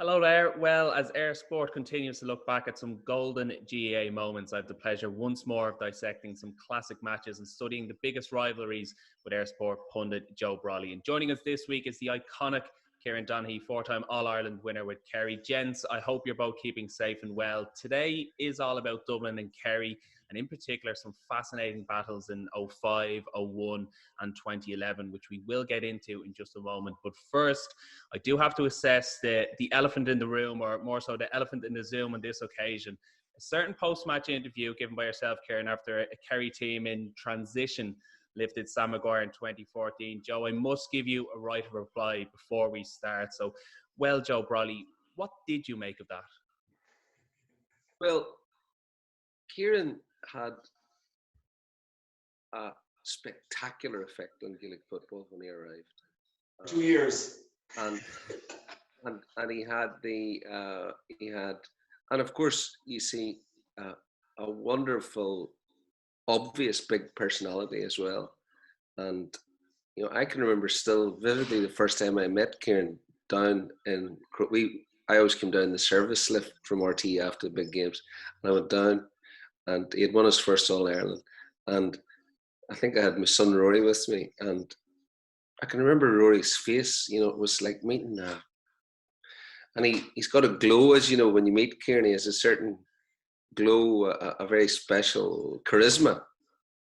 Hello there. Well, as Air Sport continues to look back at some golden GAA moments, I have the pleasure once more of dissecting some classic matches and studying the biggest rivalries with Air Sport pundit Joe Brolly. And joining us this week is the iconic Kieran Donaghy, four-time All-Ireland winner with Kerry. Gents, I hope you're both keeping safe and well. Today is all about Dublin and Kerry, and in particular some fascinating battles in 05, 01 and 2011, which we will get into in just a moment. But first, I do have to assess the elephant in the room, or more so the elephant in the Zoom on this occasion. A certain post-match interview given by yourself, Kieran, after a Kerry team in transition lifted Sam Maguire in 2014. Joe, I must give you a right of reply before we start. So, well, Joe Brolly, what did you make of that? Well, Kieran had a spectacular effect on Gaelic football when he arrived. 2 years. And he had and of course you see a wonderful, obvious big personality as well. And I can remember still vividly the first time I met Kieran down in I always came down the service lift from RT after the big games, and I went down, and he had won his first All Ireland, and I think I had my son Rory with me, and I can remember Rory's face. It was like meeting and he's got a glow, as you know, when you meet Kieran, he has a certain glow, a very special charisma.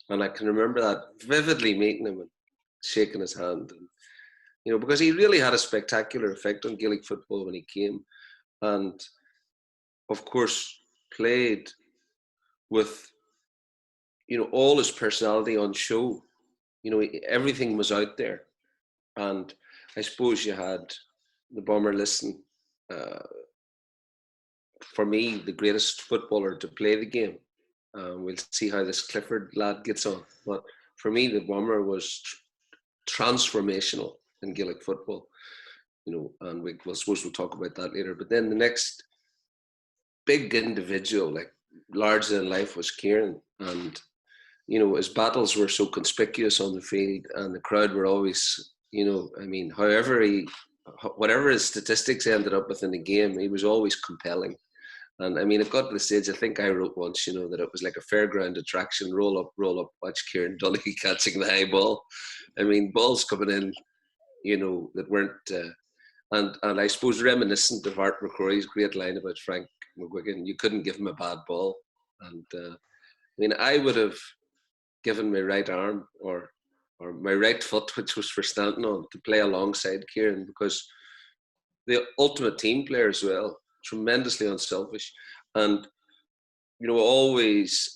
And I can remember that vividly, meeting him and shaking his hand. And, because he really had a spectacular effect on Gaelic football when he came. And, of course, played with, all his personality on show. Everything was out there. And I suppose you had the Bomber Liston, for me, the greatest footballer to play the game. We'll see how this Clifford lad gets on. But for me, the Bomber was transformational in Gaelic football. And I suppose we'll talk about that later. But then the next big individual, like larger than life, was Kieran. And, his battles were so conspicuous on the field, and the crowd were always, whatever his statistics ended up with in the game, he was always compelling. And it got to the stage, I think I wrote once, that it was like a fairground attraction, roll up, watch Kieran Donaghy catching the high ball. Balls coming in, that weren't, and I suppose reminiscent of Art McCrory's great line about Frank McGuigan, you couldn't give him a bad ball. And I would have given my right arm or my right foot, which was for standing on, to play alongside Kieran, because the ultimate team player as well, tremendously unselfish, and always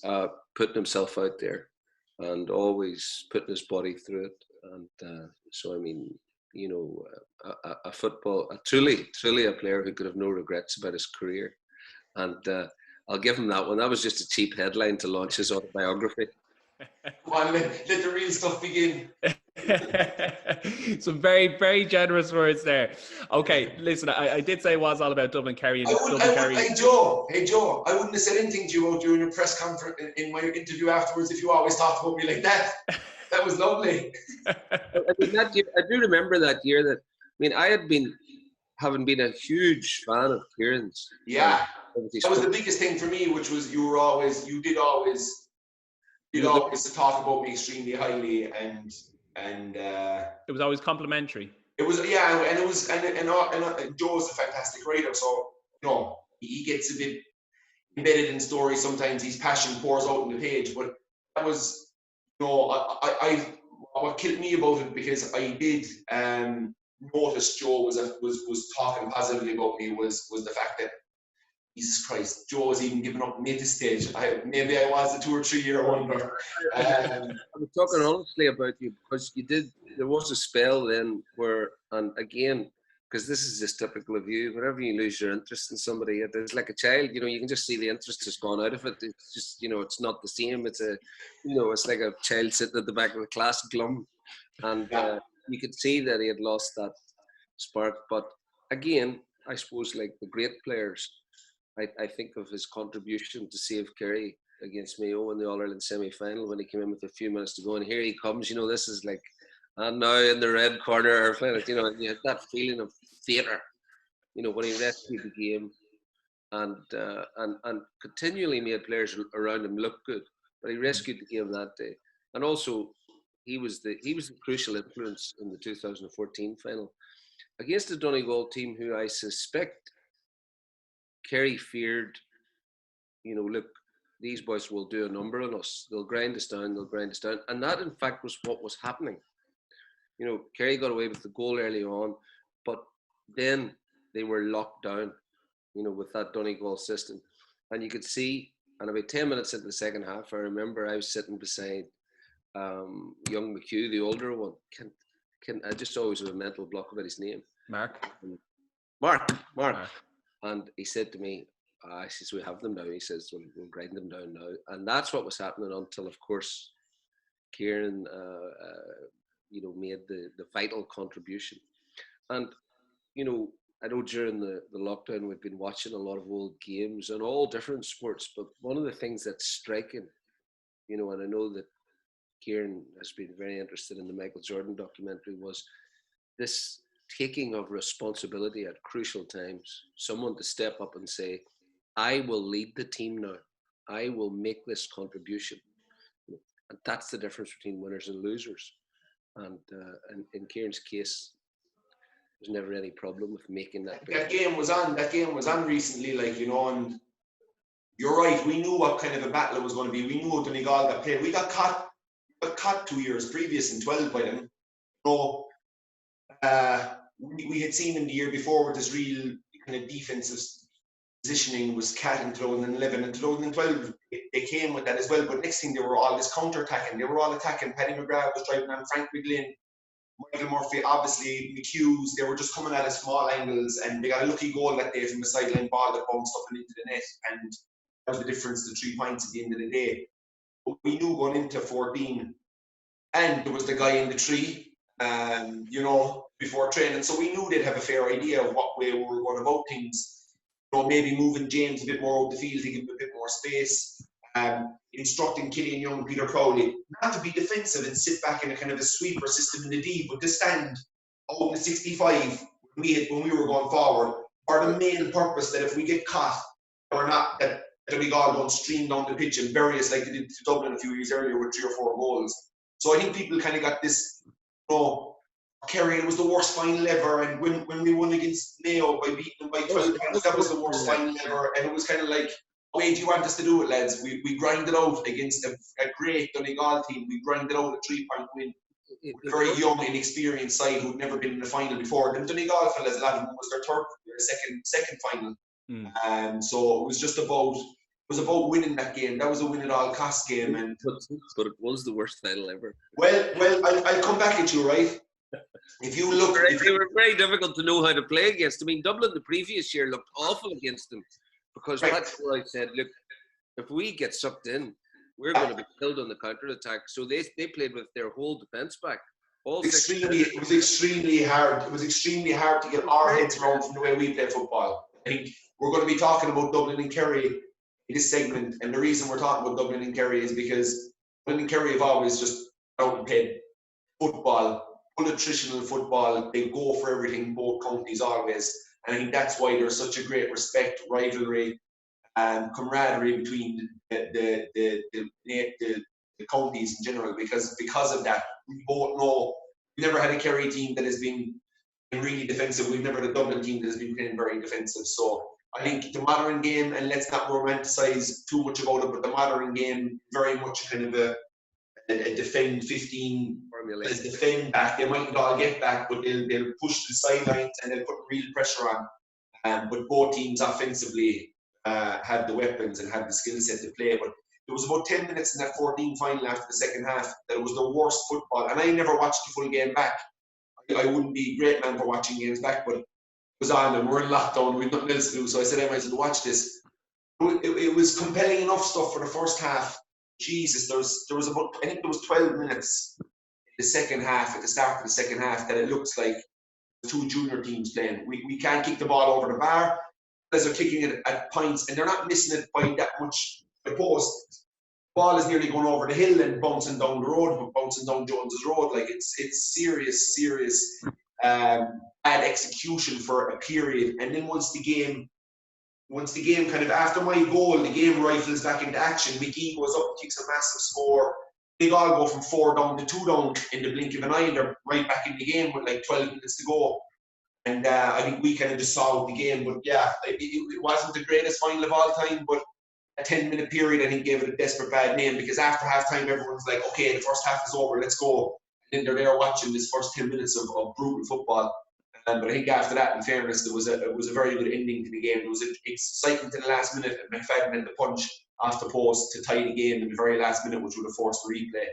putting himself out there and always putting his body through it. And truly a player who could have no regrets about his career. And I'll give him that one. That was just a cheap headline to launch his autobiography. Come on, let the real stuff begin. Some very, very generous words there. Okay, listen, I did say it was all about Dublin Kerry. Hey Joe, I wouldn't have said anything to you about during your press conference in my interview afterwards if you always talked about me like that. That was lovely. That year, I do remember that year that, I had been, having been a huge fan of Kieran's. Yeah, that was the biggest thing for me, which was you did always talk about me extremely highly, and it was always complimentary. It was, yeah, and it was, and Joe's a fantastic writer, so he gets a bit embedded in stories. Sometimes his passion pours out on the page, but that was, what killed me about it, because I did notice Joe was talking positively about me, was the fact that, Jesus Christ, Joe was even giving up mid this stage. Maybe I was a 2 or 3 year wonder. I was talking honestly about you, because there was a spell then where, and again, because this is just typical of you, whenever you lose your interest in somebody, it's like a child, you can just see the interest has gone out of it. It's just, it's not the same. It's it's like a child sitting at the back of the class glum. And you could see that he had lost that spark. But again, I suppose like the great players, I think of his contribution to save Kerry against Mayo in the All-Ireland semi-final when he came in with a few minutes to go, and here he comes, this is like, and now in the red corner, you had that feeling of theatre, You know, when he rescued the game and continually made players around him look good. But he rescued the game that day, and also he was the crucial influence in the 2014 final against the Donegal team, who I suspect Kerry feared. You know, look, these boys will do a number on us. They'll grind us down. They'll grind us down, and that in fact was what was happening. You know, Kerry got away with the goal early on, but then they were locked down, you know, with that Donegal system. And you could see, and about 10 minutes into the second half, I remember I was sitting beside young McHugh, the older one. I just always have a mental block about his name. Mark. And he said to me, he says, we have them now. He says, we'll grind them down now. And that's what was happening until, of course, Kieran, you know, made the vital contribution. And, you know, I know during the lockdown we've been watching a lot of old games and all different sports, but one of the things that's striking, you know, and I know that Kieran has been very interested in the Michael Jordan documentary, was this taking of responsibility at crucial times. Someone to step up and say, I will lead the team now. I will make this contribution. And that's the difference between winners and losers. And in Kieran's case, there's never any problem with making that. That game was on recently, like, you know, and you're right. We knew what kind of a battle it was going to be. We knew what Donegal got played. We got caught 2 years previous in 12 by them. So we had seen them the year before with this real kind of defensive positioning was cat in 2011 and 2012. They came with that as well. But next thing, they were all this counter-attacking. They were all attacking. Paddy McGrath was driving on Frank McGlynn, Michael Murphy, obviously McHughes. They were just coming at small angles, and they got a lucky goal that day from a sideline ball that bounced up and into the net, and that was the difference, the 3 points at the end of the day. But we knew going into 14, and there was the guy in the tree, you know, before training, so we knew they'd have a fair idea of what way we were going about things. You know, maybe moving James a bit more out the field to give him a bit more space. Instructing Killian Young and Peter Crowley not to be defensive and sit back in a kind of a sweeper system in the D, but to stand out in the 65 when we were going forward, for the main purpose that if we get caught or not, that we all don't stream down the pitch and bury us like they did to Dublin a few years earlier with 3 or 4 goals. So I think people kind of got this, you know, Kerry, it was the worst final ever, and when we won against Mayo by beating them by 12 points, that was the worst final ever, and it was kind of like, way do you want us to do it, lads? We grinded out against a great Donegal team. We grinded out a 3-point win. A very young, inexperienced side who'd never been in the final before. And Donegal fellas, a lot of them was their second final. So it was just about winning that game. That was a win at all cost game. And but it was the worst final ever. Well, I'll come back at you, right? If you look, they were very difficult to know how to play against. I mean, Dublin the previous year looked awful against them. Because that's where I said, look, if we get sucked in, we're going to be killed on the counter-attack. So they played with their whole defence back. It was extremely hard. It was extremely hard to get our heads around from the way we play football. I think we're going to be talking about Dublin and Kerry in this segment. And the reason we're talking about Dublin and Kerry is because Dublin and Kerry have always just outplayed football, full attritional football. They go for everything, both counties always. And I think that's why there's such a great respect, rivalry, and camaraderie between the counties in general. Because of that, we both know we've never had a Kerry team that has been really defensive. We've never had a Dublin team that has been playing very defensive. So I think the modern game, and let's not romanticize too much about it, but the modern game very much kind of a defend 15, as defend back. They mightn't all get back, but they'll push the sidelines and they'll put real pressure on. But both teams offensively had the weapons and had the skill set to play. But there was about 10 minutes in that 14 final after the second half that it was the worst football. And I never watched the full game back. I wouldn't be a great man for watching games back, but it was on and we're in lockdown. We had nothing else to do. So I said, I might as well watch this. It was compelling enough stuff for the first half. Jesus, there was about, I think there was 12 minutes in the second half, at the start of the second half, that it looks like 2 junior teams playing. We can't kick the ball over the bar. Guys are kicking it at points, and they're not missing it by that much. The post ball is nearly going over the hill and bouncing down the road, but bouncing down Jones's Road. Like it's serious bad execution for a period. And then once the game kind of, after my goal, the game rifles back into action. McGee goes up, kicks a massive score. They all go from 4 down to 2 down in the blink of an eye. They're right back in the game with like 12 minutes to go. And I think we kind of just solved the game. But yeah, it wasn't the greatest final of all time, but a 10-minute period, I think, gave it a desperate bad name, because after half-time, everyone's like, okay, the first half is over, let's go. And then they're there watching this first 10 minutes of brutal football. But I think after that, in fairness, it was a very good ending to the game. It was exciting to the last minute, and McFadden had the punch off the post to tie the game in the very last minute, which would have forced the replay.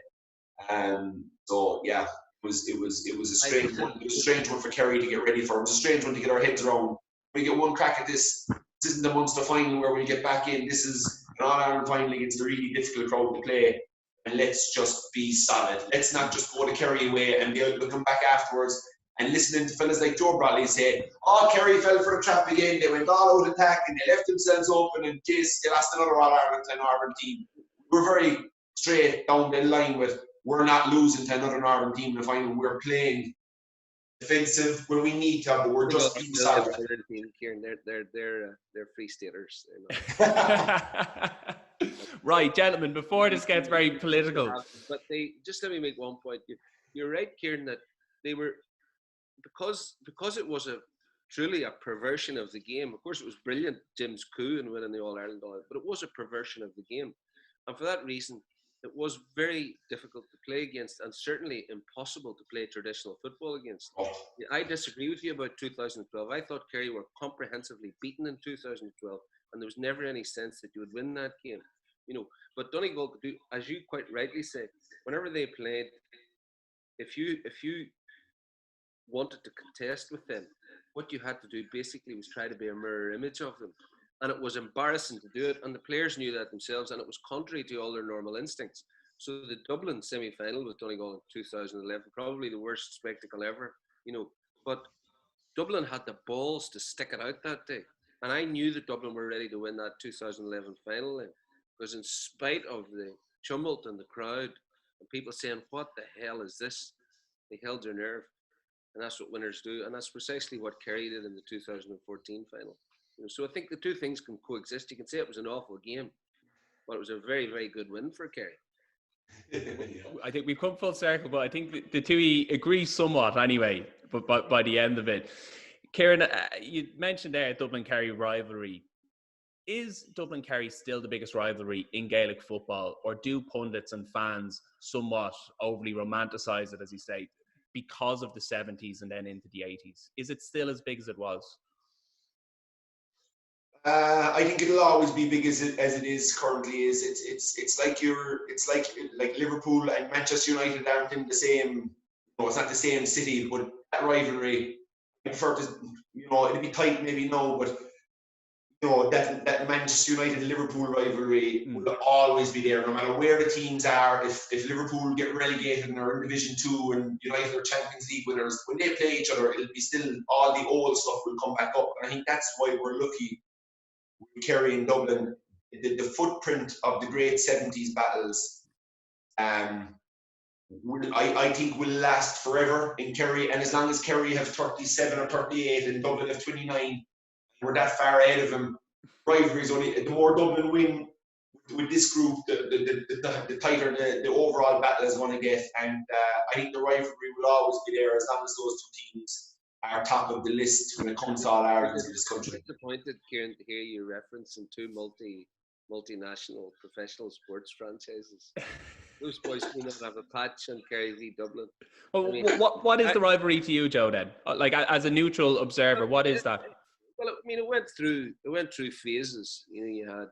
So yeah, it was a strange one. It was a strange one for Kerry to get ready for. It was a strange one to get our heads around. We get one crack at this. This isn't the Munster final where we get back in. This is an All-Ireland final against a really difficult crowd to play. And let's just be solid. Let's not just go to Kerry away and be able to come back afterwards. And listening to fellas like Joe Brolly say, oh, Kerry fell for a trap again. They went all out attack and they left themselves open, and they lost another All-Ireland to an Ireland team. We're very straight down the line with, we're not losing to another Ireland team in the final. We're playing defensive when we need to, but we're just being solid. Kieran, they're free staters. Right, gentlemen, before this gets very political. But just let me make one point. You're right, Kieran, that they were, because it was truly a perversion of the game. Of course, it was brilliant, Jim's coup in winning the All-Ireland, but it was a perversion of the game. And for that reason, it was very difficult to play against, and certainly impossible to play traditional football against. I disagree with you about 2012. I thought Kerry were comprehensively beaten in 2012, and there was never any sense that you would win that game. But Donegal could do, as you quite rightly say, whenever they played, if you wanted to contest with them, what you had to do basically was try to be a mirror image of them. And it was embarrassing to do it, and the players knew that themselves, and it was contrary to all their normal instincts. So the Dublin semi-final with Donegal in 2011, probably the worst spectacle ever, but Dublin had the balls to stick it out that day. And I knew that Dublin were ready to win that 2011 final then, because in spite of the tumult in the crowd and people saying, what the hell is this? They held their nerve. And that's what winners do. And that's precisely what Kerry did in the 2014 final. So I think the two things can coexist. You can say it was an awful game, but it was a very, very good win for Kerry. I think we've come full circle, but I think the two agree somewhat anyway, but by the end of it. Kieran, you mentioned there Dublin-Kerry rivalry. Is Dublin-Kerry still the biggest rivalry in Gaelic football, or do pundits and fans somewhat overly romanticise it, as you say, because of the 70s and then into the 80s? Is it still as big as it was? I think it'll always be big as it is currently. It's like Liverpool and Manchester United aren't in the same. It's not the same city, but that rivalry. I prefer to, it'll be tight maybe now, but that Manchester United Liverpool rivalry will always be there, no matter where the teams are. If Liverpool get relegated and are in Division 2 and United are Champions League winners, when they play each other, it'll be still all the old stuff will come back up. And I think that's why we're lucky with Kerry and Dublin. The footprint of the great 70s battles, I think will last forever in Kerry. And as long as Kerry have 37 or 38 and Dublin have 29, we're that far ahead of them. Rivalries only, the more Dublin win with this group, the tighter the overall battle is going to get. And I think the rivalry will always be there as long as those two teams are top of the list when it comes to all Ireland in this country. I'm disappointed, Kieran, to hear you referencing two multinational professional sports franchises. Those boys do not have a patch on Kerry v Dublin. Well, what is the rivalry to you, Joe, then? Like, as a neutral observer, what is that? Well, it went through phases. You had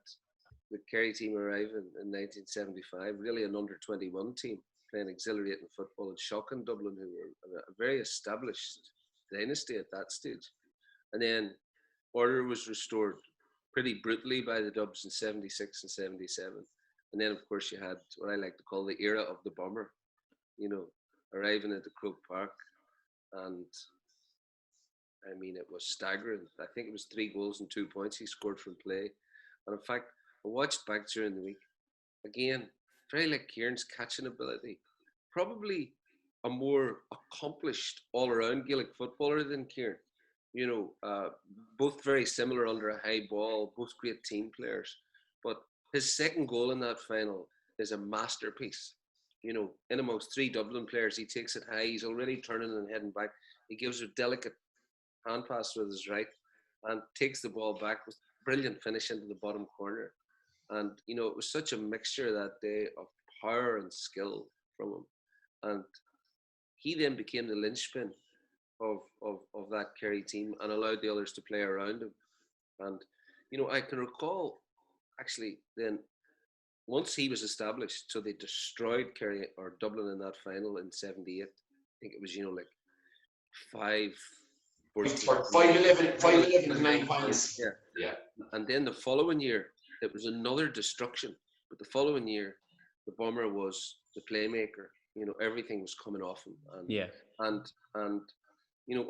the Kerry team arriving in 1975, really an under-21 team playing exhilarating football and shocking Dublin, who were a very established dynasty at that stage. And then order was restored pretty brutally by the Dubs in 76 and 77. And then, of course, you had what I like to call the era of the Bomber, arriving at the Croke Park. And I mean, it was staggering. I think it was 3 goals and 2 points he scored from play. And in fact, I watched back during the week. Again, very like Kieran's catching ability. Probably a more accomplished all-around Gaelic footballer than Kieran. Both very similar under a high ball, both great team players. But his second goal in that final is a masterpiece. In amongst three Dublin players, he takes it high. He's already turning and heading back. He gives a delicate hand pass with his right and takes the ball back with brilliant finish into the bottom corner. And, it was such a mixture that day of power and skill from him. And he then became the linchpin of that Kerry team and allowed the others to play around him. And, I can recall actually then once he was established, so they destroyed Kerry or Dublin in that final in '78. I think it was, like 5-14. 5-11 and 9 points. Yeah. And then the following year, it was another destruction. But the following year, the Bomber was the playmaker. Everything was coming off him. And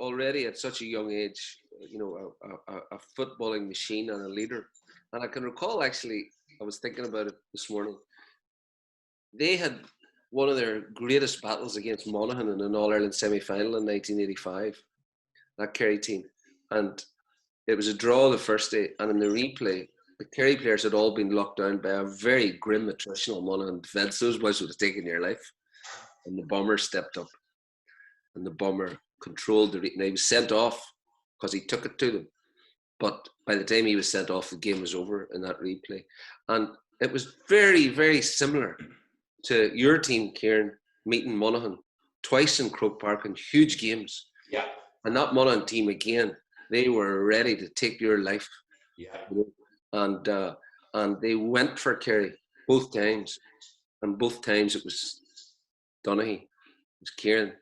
already at such a young age, a footballing machine and a leader. And I can recall, actually, I was thinking about it this morning. They had one of their greatest battles against Monaghan in an All-Ireland semi-final in 1985, that Kerry team. And it was a draw the first day. And in the replay, the Kerry players had all been locked down by a very grim attritional Monaghan defence. Those boys would have taken your life. And the Bomber stepped up. And the Bomber controlled the now he was sent off because he took it to them. But by the time he was sent off, the game was over in that replay. And it was very, very similar to your team, Kieran, meeting Monaghan twice in Croke Park in huge games. Yeah. And that Monaghan team, again, they were ready to take your life. Yeah. And they went for Kerry both times. And both times it was Donaghy, it was Kieran,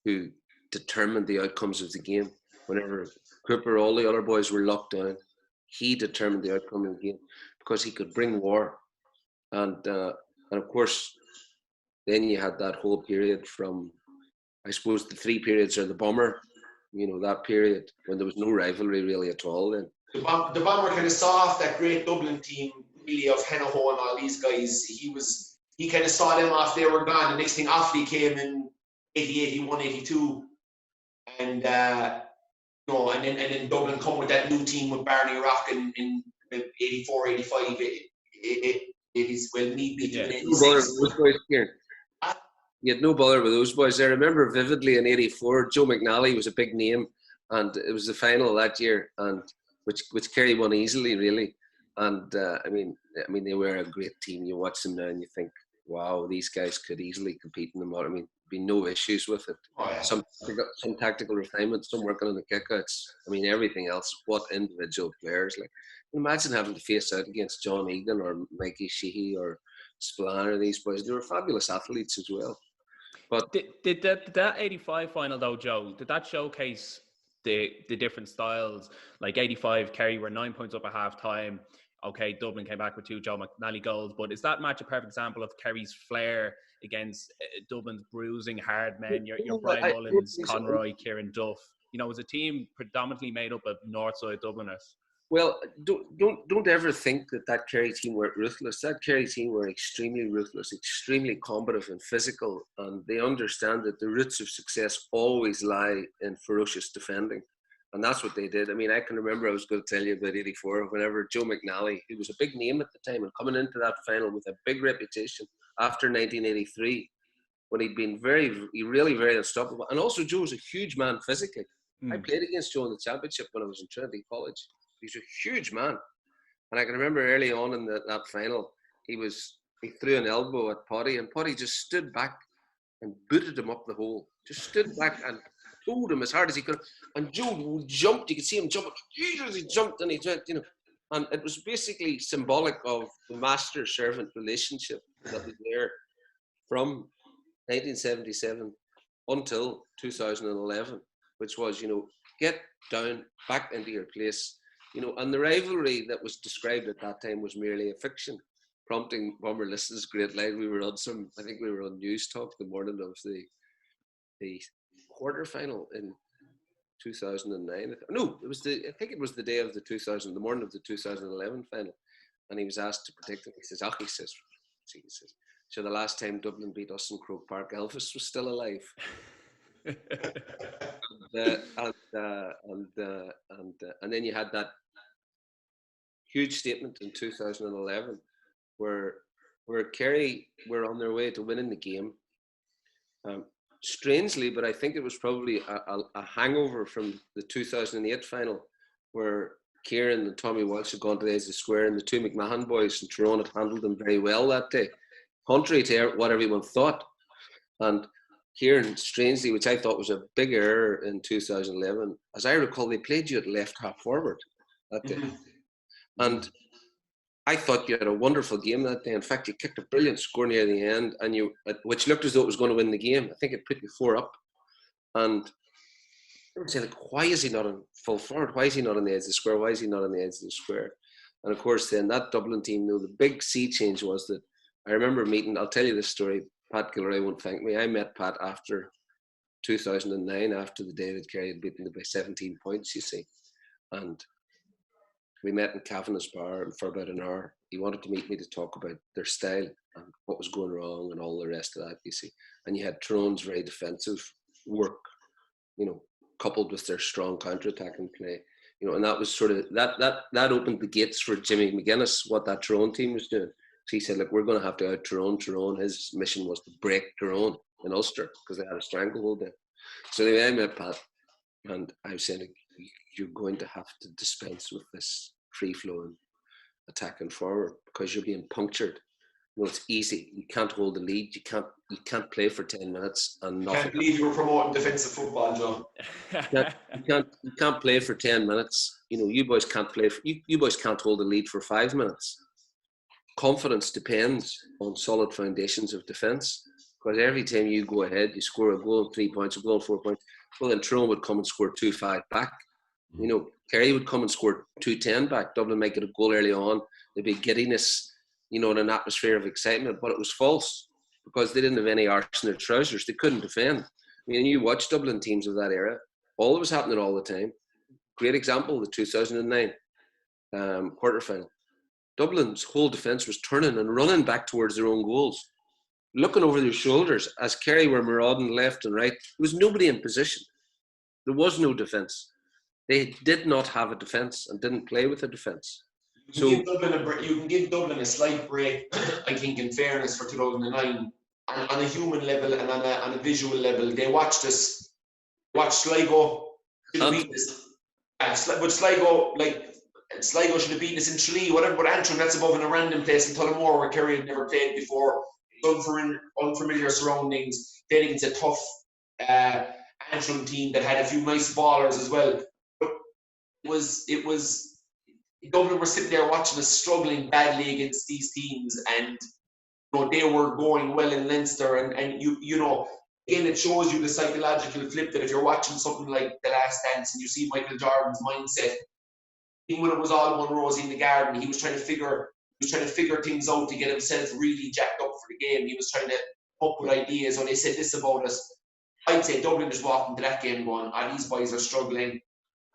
who determined the outcomes of the game. Whenever Cooper, all the other boys were locked down, he determined the outcome of the game because he could bring war. And of course, then you had that whole period from, I suppose, the three periods are the Bomber, that period when there was no rivalry really at all then. The Bomber kind of saw off that great Dublin team, really, of Hennaho and all these guys. He kind of saw them off, they were gone. The next thing, Offaly came in 80, 81, 82. And and then Dublin come with that new team with Barney Rock in 84, 85, 80s, well, need be doing 86. You had no bother with those boys. I remember vividly in '84, Joe McNally was a big name, and it was the final that year, and which Kerry won easily, really. And I mean, they were a great team. You watch them now and you think, wow, these guys could easily compete in the modern. I mean, be no issues with it. Oh, yeah. Some tactical refinement, some working on the kickouts. I mean, everything else. What individual players? Like, imagine having to face out against John Egan or Mikey Sheehy or Spillane or these boys. They were fabulous athletes as well. But did that '85 final though, Joe? Did that showcase the different styles? Like '85, Kerry were 9 points up at half time. Okay, Dublin came back with 2 Joe McNally goals, but is that match a perfect example of Kerry's flair against Dublin's bruising hard men? Your Brian Mullins, Conroy, Kieran Duff. It was a team predominantly made up of Northside Dubliners. Well, don't ever think that Kerry team were ruthless. That Kerry team were extremely ruthless, extremely combative and physical, and they understand that the roots of success always lie in ferocious defending. And that's what they did. I mean, I can remember, I was going to tell you about '84, whenever Joe McNally, who was a big name at the time and coming into that final with a big reputation after 1983, when he'd been really very unstoppable. And also Joe was a huge man physically. I played against Joe in the championship when I was in Trinity College. He's a huge man. And I can remember early on in that final, he threw an elbow at Potty, and Potty just stood back and booted him up the hole. Just stood back and pulled him as hard as he could. And Joe jumped. You could see him jump. He jumped and he went, And it was basically symbolic of the master-servant relationship that was there from 1977 until 2011, which was, get down, back into your place. And the rivalry that was described at that time was merely a fiction, prompting Bomber Liston's great line. I think we were on News Talk the morning of the quarterfinal in 2009. No, I think it was the day of the morning of the 2011 final. And he was asked to predict it. He says, So the last time Dublin beat us in Croke Park, Elvis was still alive. And then you had that huge statement in 2011 where Kerry were on their way to winning the game. Strangely, but I think it was probably a hangover from the 2008 final where Kieran and Tommy Walsh had gone to the edge of the square, and the two McMahon boys in Tyrone had handled them very well that day, contrary to what everyone thought. And Kieran, strangely, which I thought was a big error in 2011, as I recall, they played you at left half forward that day. And I thought you had a wonderful game that day. In fact, you kicked a brilliant score near the end, and which looked as though it was going to win the game. I think it put you 4 up. And I would say, like, why is he not on full forward? Why is he not on the edge of the square? Why is he not on the edge of the square? And of course, then that Dublin team, the big sea change was that I remember meeting, I'll tell you this story, Pat Gilroy won't thank me. I met Pat after 2009, after the day that Kerry had beaten them by 17 points, you see. And we met in Kavanagh's bar for about an hour. He wanted to meet me to talk about their style and what was going wrong and all the rest of that, you see. And you had Tyrone's very defensive work, coupled with their strong counter-attacking play. And that was sort of, that opened the gates for Jimmy McGuinness, what that Tyrone team was doing. So he said, look, we're going to have to out Tyrone. His mission was to break Tyrone in Ulster because they had a stranglehold there. So anyway, I met Pat, and I was saying, like, you're going to have to dispense with this free-flowing attacking forward because you're being punctured. It's easy. You can't hold the lead. You can't play for 10 minutes and nothing. I can't believe you were promoting defensive football, Joe. You can't play for 10 minutes. You boys can't play. You boys can't hold the lead for 5 minutes. Confidence depends on solid foundations of defence. Because every time you go ahead, you score a goal, 3 points, a goal, 4 points. Well, then Tyrone would come and score 2-5 back. Kerry would come and score 2-10 back. Dublin might get a goal early on. There'd be giddiness, in an atmosphere of excitement. But it was false because they didn't have any arse in their trousers. They couldn't defend. You watch Dublin teams of that era. All that was happening all the time. Great example, the 2009 quarterfinal. Dublin's whole defence was turning and running back towards their own goals, looking over their shoulders as Kerry were marauding left and right. There was nobody in position. There was no defence. They did not have a defence and didn't play with a defence. So you can give Dublin a slight break, I think, in fairness, for 2009 on a human level and on a visual level. They watched Sligo should have beaten us. But Sligo should have beaten us in Tralee, whatever. But Antrim, that's above in a random place in Tullamore where Kerry had never played before. Unfamiliar surroundings. Then against a tough Antrim team that had a few nice ballers as well. But it was Dublin were sitting there watching us struggling badly against these teams, and they were going well in Leinster, and again, it shows you the psychological flip that if you're watching something like The Last Dance and you see Michael Jordan's mindset, even when it was all one rosy in the garden, he was trying to figure things out to get himself really jacked up for the game. He was trying to come up with ideas. When they said this about us, I'd say Dublin just walked into that game going, these boys are struggling.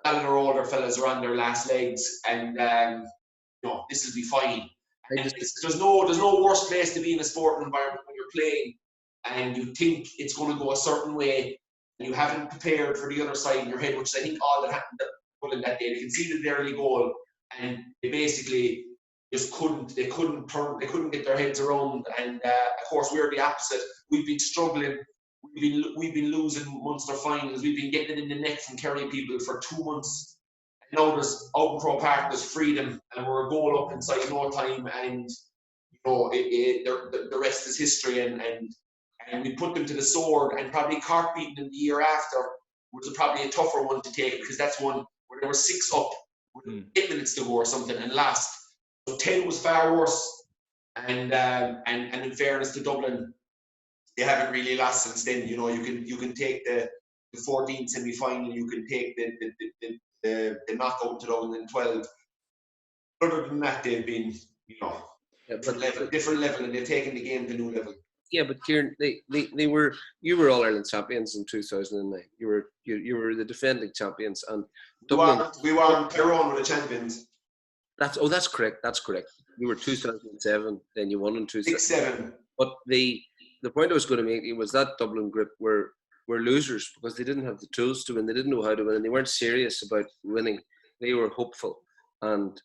All of our older fellas are on their last legs, and this will be fine. And there's no worse place to be in a sporting environment when you're playing and you think it's going to go a certain way and you haven't prepared for the other side in your head, which is, I think, all that happened to Dublin that day. They conceded the early goal and they basically just couldn't get their heads around. And of course, we're the opposite. We've been struggling. We've been losing Munster finals. We've been getting it in the neck from Kerry people for 2 months. And now there's out in Croke Park, there's freedom, and we're a goal up inside no time. And the rest is history. And we put them to the sword. And probably Cork beating them the year after was probably a tougher one to take, because that's one where they were 6 up with 8 minutes to go or something and lost. So 10 was far worse. And in fairness to Dublin, they haven't really lost since then. You can take the 14th semi-final, you can take the knockout in 2012. Other than that, they've been, different level, and they've taken the game to a new level. Yeah, but Kieran, you were All Ireland champions in 2009. You were the defending champions, and Dublin. We were on Tyrone with the champions. That's correct. You were 2007, then you won in 2007. But the point I was going to make was that Dublin group were losers because they didn't have the tools to win. They didn't know how to win, and they weren't serious about winning. They were hopeful, and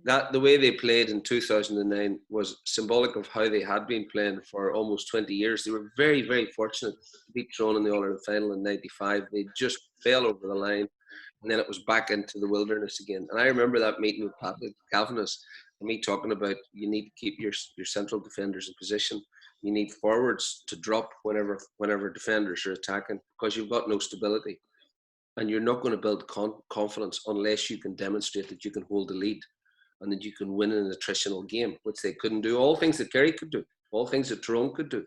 that the way they played in 2009 was symbolic of how they had been playing for almost 20 years. They were very, very fortunate to beat Tyrone in the All-Ireland final in '95. They just fell over the line, and then it was back into the wilderness again. And I remember that meeting with Pat Calvinus and me talking about you need to keep your central defenders in position. You need forwards to drop whenever defenders are attacking because you've got no stability. And you're not going to build confidence unless you can demonstrate that you can hold the lead and that you can win an attritional game, which they couldn't do. All things that Kerry could do, all things that Tyrone could do.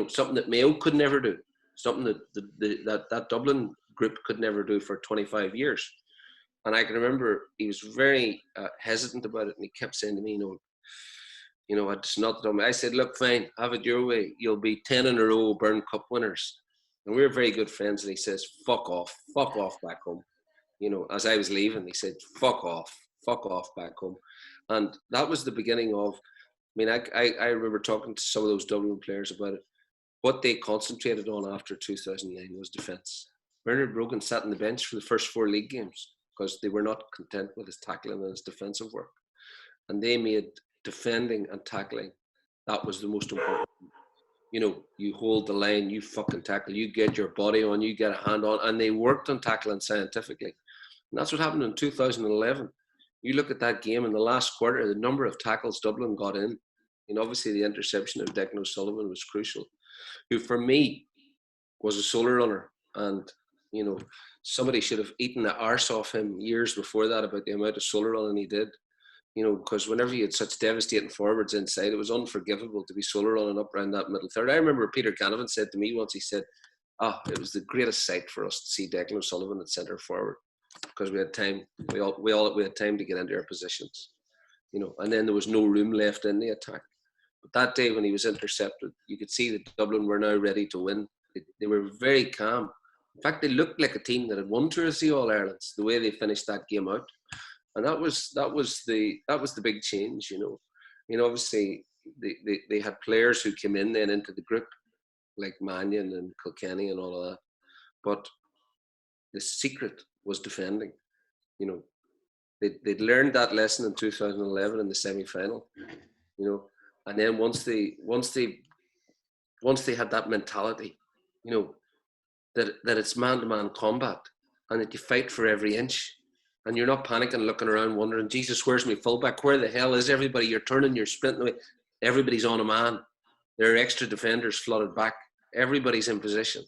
Something that Mayo could never do, something that Dublin group could never do for 25 years. And I can remember he was very hesitant about it, and he kept saying to me, it's not done. I said, look, fine, have it your way. You'll be 10 in a row Byrne Cup winners. And we were very good friends, and he says, fuck off back home. As I was leaving, he said, fuck off back home. And that was the beginning of, I remember talking to some of those Dublin players about it. What they concentrated on after 2009 was defence. Bernard Brogan sat on the bench for the first 4 league games because they were not content with his tackling and his defensive work. And they made defending and tackling, that was the most important. You hold the line, you fucking tackle, you get your body on, you get a hand on, and they worked on tackling scientifically. And that's what happened in 2011. You look at that game in the last quarter, the number of tackles Dublin got in, and obviously the interception of Declan O'Sullivan was crucial, who for me was a solo runner. And, somebody should have eaten the arse off him years before that about the amount of solo running he did. Because whenever you had such devastating forwards inside, it was unforgivable to be solo running up around that middle third. I remember Peter Canavan said to me once, he said, it was the greatest sight for us to see Declan O'Sullivan at centre forward because we had time. We had time to get into our positions, and then there was no room left in the attack. But that day when he was intercepted, you could see that Dublin were now ready to win. They were very calm. In fact, they looked like a team that had won 2 or 3 All-Irelands, the way they finished that game out. And that was the big change, Obviously, they had players who came in then into the group, like Mannion and Kilkenny and all of that. But the secret was defending. They'd learned that lesson in 2011 in the semi-final, And then once they had that mentality, that it's man-to-man combat and that you fight for every inch. And you're not panicking, looking around, wondering, Jesus, where's my fullback? Where the hell is everybody? You're turning, you're sprinting away. Everybody's on a man. There are extra defenders flooded back. Everybody's in position.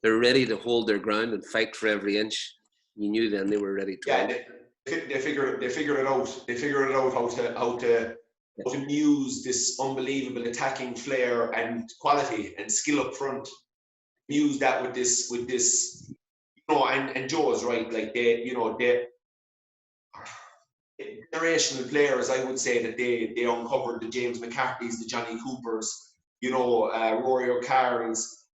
They're ready to hold their ground and fight for every inch. You knew then they were ready to win. They figured it out. They figured it out how to use this unbelievable attacking flair and quality and skill up front. Use that with this. And Joe's right. Like they generational players, I would say that they uncovered the James McCarthy's, the Johnny Coopers, Rory O'Carroll's,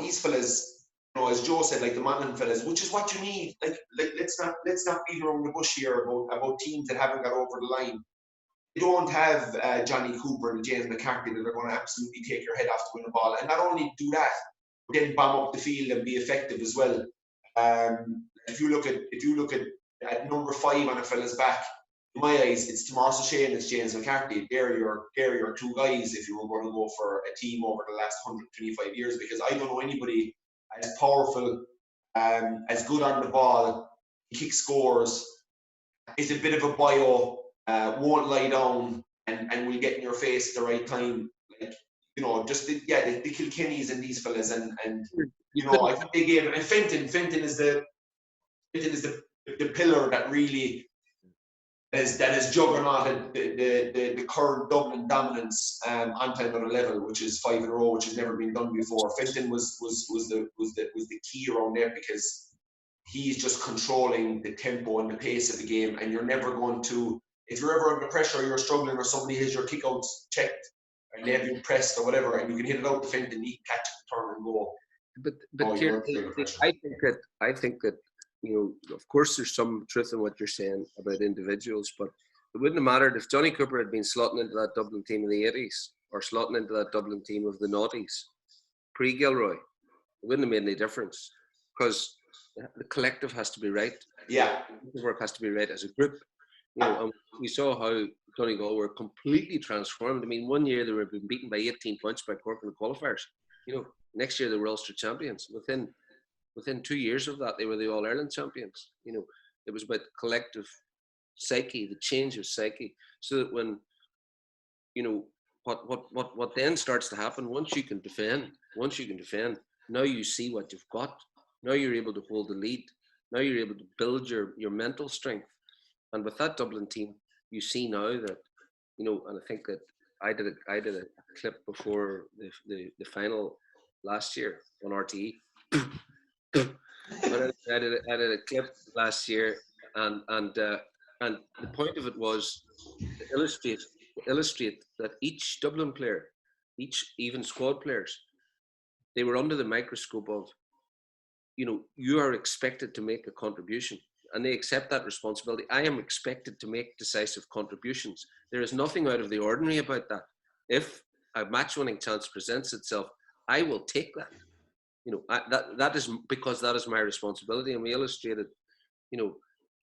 these fellas, as Joe said, like the Monaghan fellas, which is what you need. Like let's not beat around the bush here about teams that haven't got over the line. You don't have Johnny Cooper and James McCarthy that are going to absolutely take your head off to win a ball, and not only do that, but then bomb up the field and be effective as well. If you look at number 5 on a fella's back, in my eyes, it's Tomas O'Shea and it's James McCarthy. They're your 2 guys if you were going to go for a team over the last 125 years, because I don't know anybody as powerful, as good on the ball, kick scores, is a bit of a bio, won't lie down and will get in your face at the right time. Like, the Kilkennys and these fellas, and I think they gave, and Fenton is the pillar that really has juggernauted the current Dublin dominance onto another level, which is 5 in a row, which has never been done before. Fenton was the key around there, because he's just controlling the tempo and the pace of the game, and you're never going to, if you're ever under pressure, you're struggling, or somebody has your kickouts checked and they have you pressed or whatever, and you can hit it out to Fenton, he can catch it, turn and go. But Kieran, I think that of course there's some truth in what you're saying about individuals, but it wouldn't have mattered if Johnny Cooper had been slotting into that Dublin team in the 80s or slotting into that Dublin team of the noughties pre-Gilroy. It wouldn't have made any difference because the collective has to be right. Yeah. The work has to be right as a group. You know, and we saw how Donegal were completely transformed. I mean, one year they were being beaten by 18 points by Cork in the qualifiers. You know, next year they were Ulster champions. Within 2 years of that, they were the All-Ireland champions. You know, it was about collective psyche, the change of psyche, so that when, you know, what then starts to happen once you can defend, now you see what you've got. Now you're able to hold the lead. Now you're able to build your mental strength. And with that Dublin team, you see now that, you know, and I think that I did a clip before the final last year on RTE. I did a clip last year, and the point of it was to illustrate that each Dublin player, even squad players, they were under the microscope of, you know, you are expected to make a contribution, and they accept that responsibility. I am expected to make decisive contributions. There is nothing out of the ordinary about that. If a match-winning chance presents itself, I will take that. You know, that is because that is my responsibility. And we illustrated, you know,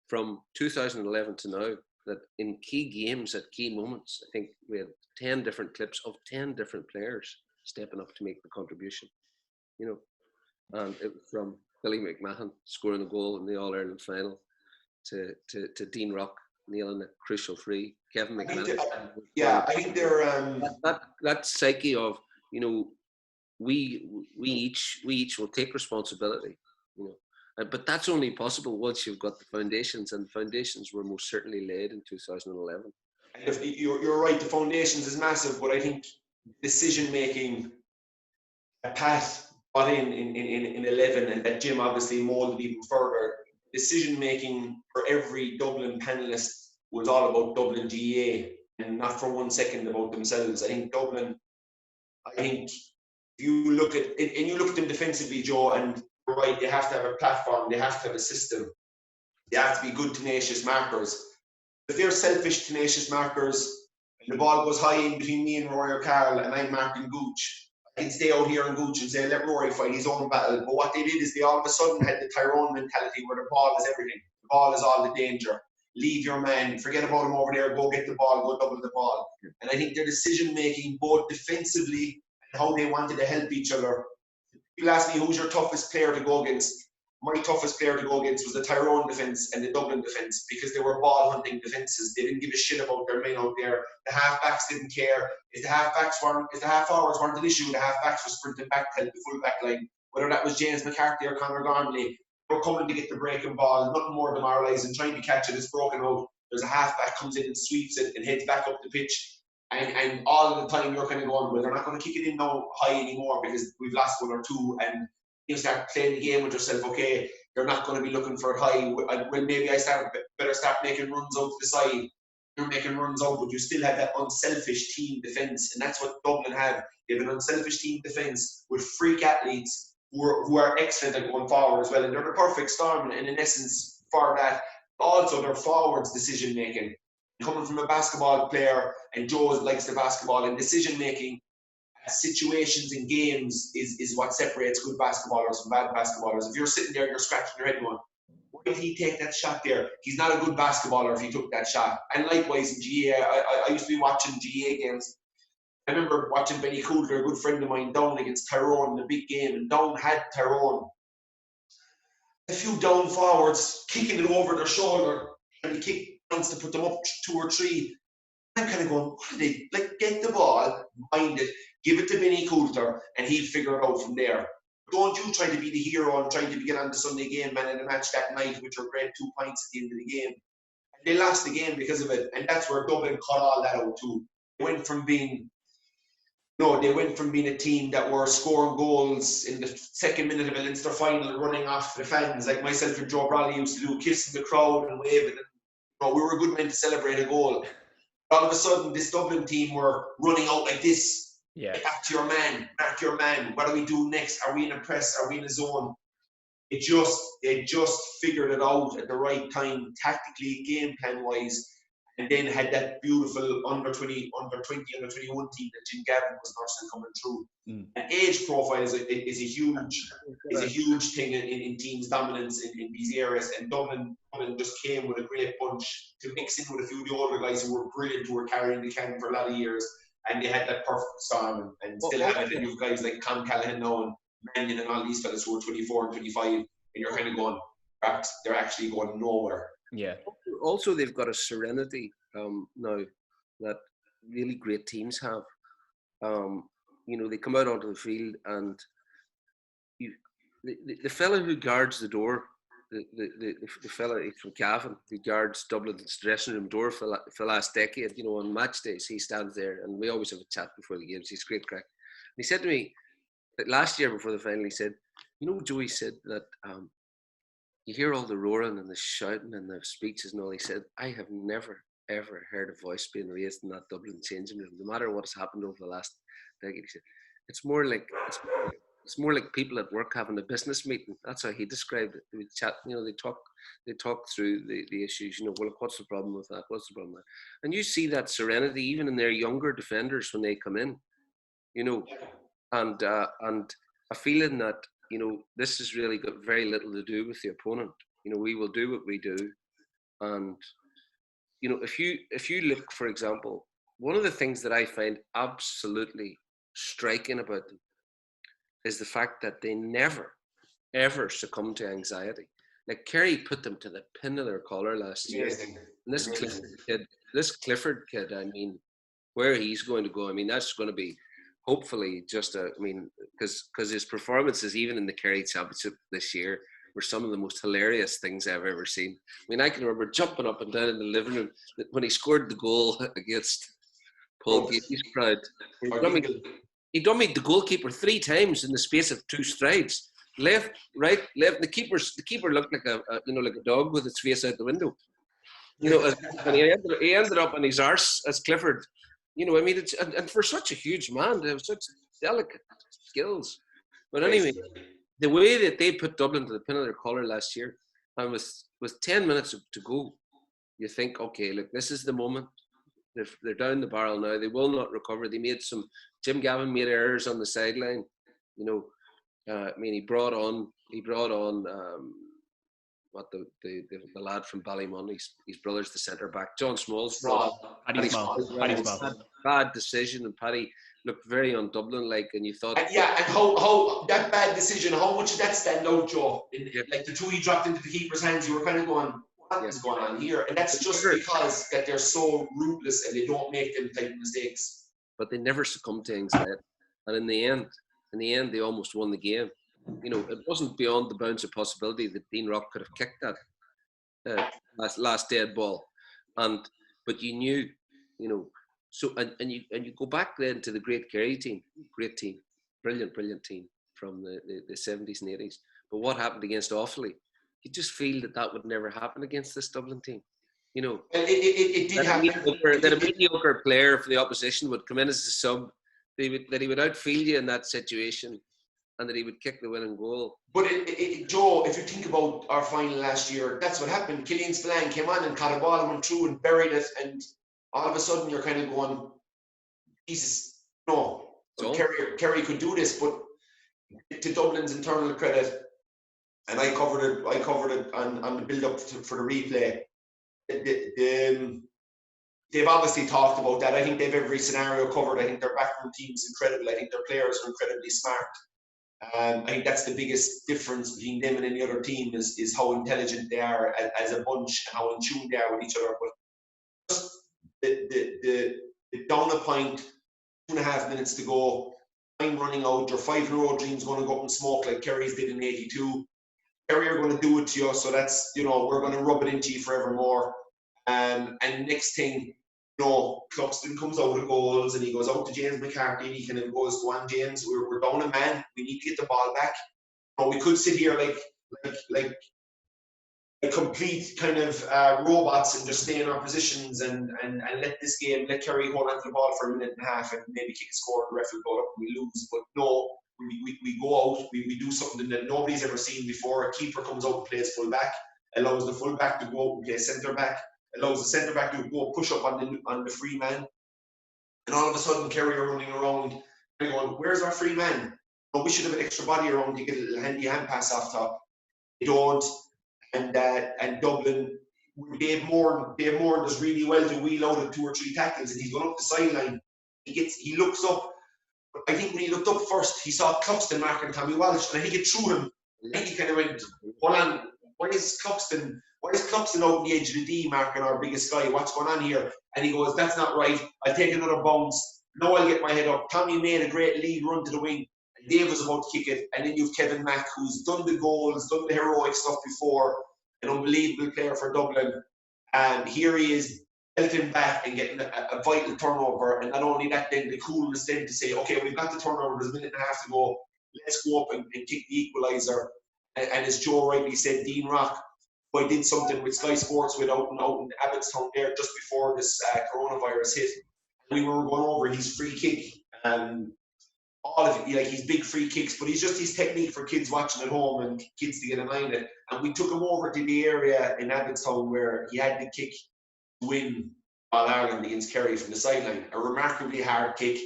from 2011 to now, that in key games at key moments, I think we had 10 different clips of 10 different players stepping up to make the contribution. You know, and it was from Billy McMahon scoring a goal in the All-Ireland final to Dean Rock nailing a crucial free. Kevin McMahon. I think they're that psyche of, you know, we each will take responsibility, you know, but that's only possible once you've got the foundations, and the foundations were most certainly laid in 2011. You're right, the foundations is massive, but I think decision making, Pat got in 11, and that Jim obviously molded even further. Decision making for every Dublin panelist was all about Dublin GAA, and not for 1 second about themselves. I think if you look at it, and you look at them defensively, Joe, and you're right, they have to have a platform, they have to have a system, they have to be good, tenacious markers. If they're selfish, tenacious markers, and the ball goes high in between me and Rory or Carl, and I'm marking Gooch, I can stay out here on Gooch and say, let Rory fight his own battle. But what they did is they all of a sudden had the Tyrone mentality where the ball is everything. The ball is all the danger. Leave your man, forget about him over there, go get the ball, go double the ball. And I think their decision making, both defensively and how they wanted to help each other. People ask me, who's your toughest player to go against? My toughest player to go against was the Tyrone defence and the Dublin defence, because they were ball hunting defences. They didn't give a shit about their men out there. The half-backs didn't care. If the half-forwards weren't an issue, the half-backs were sprinting back to help the full-back line. Whether that was James McCarthy or Conor Gormley, they were coming to get the breaking ball, nothing more demoralising, trying to catch it. It's broken out. There's a half-back comes in and sweeps it and heads back up the pitch. And all of the time you're kind of going, well, they're not going to kick it in now high anymore because we've lost one or two, and you start playing the game with yourself. Okay, they're not going to be looking for it high. Well, maybe I better start making runs out to the side. You're making runs out, but you still have that unselfish team defence, and that's what Dublin have. They have an unselfish team defence with freak athletes who are excellent at going forward as well, and they're the perfect storm, and in essence for that. Also, their forwards' decision making, coming from a basketball player, and Joe likes the basketball, and decision making. Situations in games is what separates good basketballers from bad basketballers. If you're sitting there and you're scratching your head going, why did he take that shot there? He's not a good basketballer if he took that shot. And likewise in GAA, I used to be watching GAA games. I remember watching Benny Coulter, a good friend of mine, down against Tyrone in the big game, and down had Tyrone. A few down forwards kicking it over their shoulder, and he kicked once to put them up 2 or 3. I'm kind of going, what are they? Like, get the ball, mind it, give it to Benny Coulter, and he'll figure it out from there. Don't you try to be the hero and try to get on the Sunday game, man, in a match that night with your great 2 points at the end of the game. And they lost the game because of it, and that's where Dublin cut all that out too. They went from being a team that were scoring goals in the second minute of a Leinster final, running off the fans, like myself and Joe Brolly used to do, kissing the crowd and waving. And, we were good men to celebrate a goal. All of a sudden, this Dublin team were running out like this. Yeah. Back to your man, mark your man. What do we do next? Are we in a press? Are we in a zone? They just figured it out at the right time, tactically, game plan wise. and then had that beautiful under 20, under 21 team that Jim Gavin was nursing coming through. And age profile is a huge thing in teams' dominance in these areas. And Dublin just came with a great bunch to mix in with a few of the older guys who were brilliant, who were carrying the can for a lot of years. And they had that perfect storm, and still have it. And you've guys like Con Callahan now and Mannion and all these fellas who are 24 and 25, and you're kind of going, they're actually going nowhere. Yeah. Also, they've got a serenity now that really great teams have. You know, they come out onto the field, and the fella who guards the door, the fella from Cavan who guards Dublin's dressing room door for the last decade, you know, on match days, he stands there, and we always have a chat before the games. He's great crack. And he said to me that last year before the final, he said, you know, Joey said that you hear all the roaring and the shouting and the speeches and all. He said, I have never, ever heard a voice being raised in that Dublin changing room, no matter what has happened over the last decade. He said, it's more like people at work having a business meeting. That's how he described it. They would chat, you know, they talk through the issues, you know, well, what's the problem with that? What's the problem with that? And you see that serenity even in their younger defenders when they come in, you know, and a feeling that, you know, this has really got very little to do with the opponent. You know, we will do what we do. And, you know, if you look, for example, one of the things that I find absolutely striking about them is the fact that they never, ever succumb to anxiety. Like Kerry put them to the pin of their collar last year. And this Clifford kid, I mean, where he's going to go, I mean, that's going to be hopefully because his performances, even in the Kerry Championship this year, were some of the most hilarious things I've ever seen. I mean, I can remember jumping up and down in the living room when he scored the goal against Paul Gately's crowd. He dummied the goalkeeper 3 times in the space of 2 strides. Left, right, left. The keeper looked like a dog with its face out the window. You know, and he ended up on his arse as Clifford. You know, I mean, it's and for such a huge man, they have such delicate skills. But anyway, the way that they put Dublin to the pin of their collar last year, and with 10 minutes to go, you think, okay, look, this is the moment. They're down the barrel now. They will not recover. They made Jim Gavin made errors on the sideline. You know, I mean, he brought on the lad from Ballymun, his brother's the centre back, John Small's brother. Paddy Small. Bad decision, and Paddy looked very un-Dublin-like, and you thought... And how that bad decision, how much did that stand out, Joe? Like the 2 he dropped into the keeper's hands, you were kind of going, what is going on here? And that's just because that they're so ruthless and they don't make them type of mistakes. But they never succumbed to anxiety. And in the end, they almost won the game. You know, it wasn't beyond the bounds of possibility that Dean Rock could have kicked that last dead ball, but you knew, you know. So and you go back then to the great Kerry team, great team, brilliant team from the 70s and 80s. But what happened against Offaly? You just feel that would never happen against this Dublin team. You know, it did happen. That a mediocre player for the opposition would come in as a sub. That he would outfield you in that situation, and that he would kick the winning goal. But Joe, if you think about our final last year, that's what happened. Killian Spillane came on and caught a ball and went through and buried it, and all of a sudden you're kind of going, Jesus, no. So Kerry could do this, but to Dublin's internal credit, and I covered it on the build-up for the replay. They've obviously talked about that. I think they've every scenario covered. I think their backroom team is incredible. I think their players are incredibly smart. I think that's the biggest difference between them and any other team is how intelligent they are as a bunch and how in tune they are with each other. But just the down a point, 2.5 minutes to go, time running out, your 5-year-old dream's going to go up in smoke like Kerry's did in '82. Kerry are going to do it to you, so that's, you know, we're going to rub it into you forevermore. And next thing, you know, Cluxton comes out of goals and he goes out to James McCarthy and he kind of goes, go on, James, we're down a man. We need to get the ball back. You know, we could sit here like a complete kind of robots and just stay in our positions and let this game, let Kerry hold on to the ball for a minute and a half and maybe kick a score and the ref will go up and we lose. But no, we go out, we do something that nobody's ever seen before. A keeper comes out and plays full back, allows the full back to go out and play centre back, allows the centre back to go push up on the free man. And all of a sudden, Kerry are running around and going, where's our free man? Oh, we should have an extra body around to get a little handy hand pass off top. They don't. And Dublin, Dave Moore does really well to wheel out of 2 or 3 tackles, and he's going up the sideline. He looks up. But I think when he looked up first, he saw Cluxton marking Tommy Walsh, and I think it threw him. I think he kind of went, hold on, why is Cluxton out on the edge of the D marking our biggest guy? What's going on here? And he goes, that's not right. I'll take another bounce. Now I'll get my head up. Tommy made a great lead run to the wing. And Dave was about to kick it. And then you've Kevin Mack, who's done the goals, done the heroic stuff before, an unbelievable player for Dublin. And here he is, belting back and getting a vital turnover. And not only that, then the coolness then to say, okay, we've got the turnover, there's a minute and a half to go. Let's go up and kick the equaliser. And as Joe rightly said, Dean Rock, who I did something with Sky Sports with out in Abbottstown there just before this coronavirus hit. We were going over his free kick. All of it, like his big free kicks, but he's just his technique for kids watching at home and kids to get an eye on it. And we took him over to the area in Abbottstown where he had the kick to win All Ireland against Kerry from the sideline. A remarkably hard kick.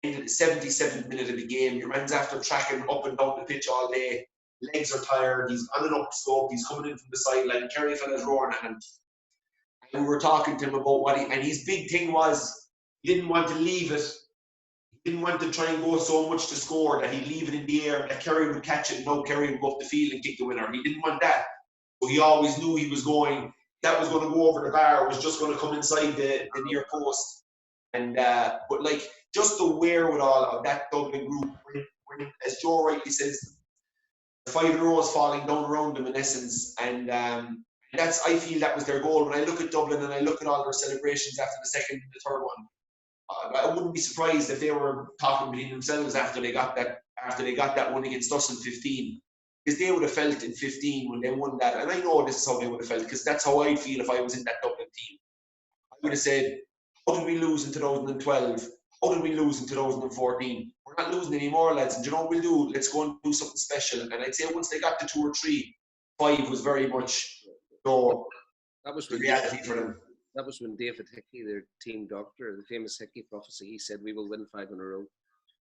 Into the 77th minute of the game. Your man's after tracking up and down the pitch all day. Legs are tired. He's on an upslope. He's coming in from the sideline. Kerry fellas roaring at him. And we were talking to him about and his big thing was he didn't want to leave it. He didn't want to try and go so much to score that he'd leave it in the air, that Kerry would catch it, and no, Kerry would go up the field and kick the winner. He didn't want that. So he always knew he was going, that was going to go over the bar, was just going to come inside the near post. And but like just the wherewithal of that Dublin group, when as Joe rightly says, the 5 rows falling down around them in essence, and that's, I feel that was their goal. When I look at Dublin and I look at all their celebrations after the second and the third one, I wouldn't be surprised if they were talking between themselves after they got that one against us in 15, because they would have felt in 15 when they won that, and I know this is how they would have felt, because that's how I'd feel if I was in that Dublin team. I would have said, how did we lose in 2012? How did we lose in 2014? We're not losing anymore, lads. And you know what we'll do? Let's go and do something special. And I'd say once they got to 2 or 3, 5 was very much that was the reality for them. That was when David Hickey, their team doctor, the famous Hickey prophecy, he said, we will win 5 in a row.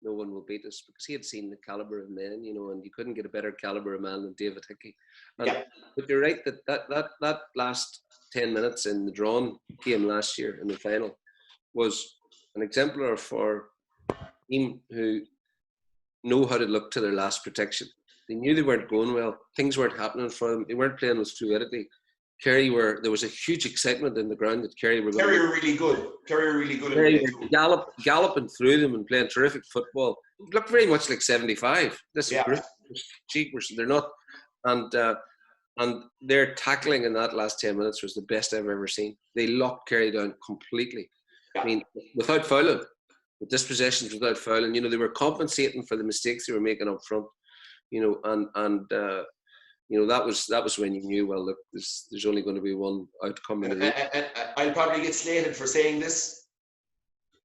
No one will beat us, because he had seen the calibre of men, you know, and you couldn't get a better calibre of man than David Hickey. And, yeah. But you're right that last 10 minutes in the drawn game last year in the final was an exemplar for a team who know how to look to their last protection. They knew they weren't going well. Things weren't happening for them. They weren't playing with fluidity. Kerry there was a huge excitement in the ground that Kerry were really good. Kerry were really good. Kerry were galloping through them and playing terrific football. It looked very much like 75. This group, they're not, and their tackling in that last 10 minutes was the best I've ever seen. They locked Kerry down completely. Yeah. I mean, without fouling, with dispossessions, without fouling. You know, they were compensating for the mistakes they were making up front. You know, and you know, that was when you knew, well, look, there's only going to be one outcome in the I'll probably get slated for saying this.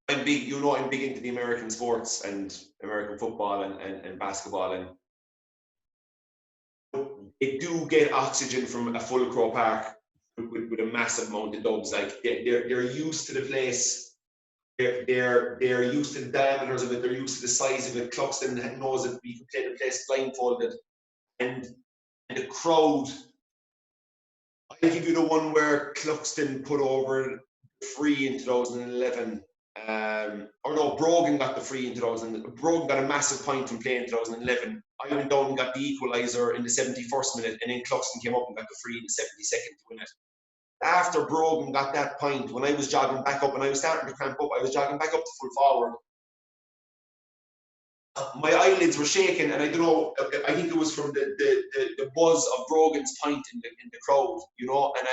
I'm big into the American sports and American football and basketball, and they do get oxygen from a full Crow Park with a massive amount of dubs. Like they're used to the place. They're used to the diameters of it. They're used to the size of it. Cluxton knows that we can play the place blindfolded, and the crowd. I'll give you the one where Cluxton put over the free in 2011. Or no, Brogan got the free in 2000. Brogan got a massive point from playing in 2011. I went down and got the equaliser in the 71st minute, and then Cluxton came up and got the free in the 72nd to win it. After Brogan got that point, when I was jogging back up and I was starting to cramp up, I was jogging back up to full forward. My eyelids were shaking, and I don't know. I think it was from the buzz of Brogan's point in the crowd, you know. And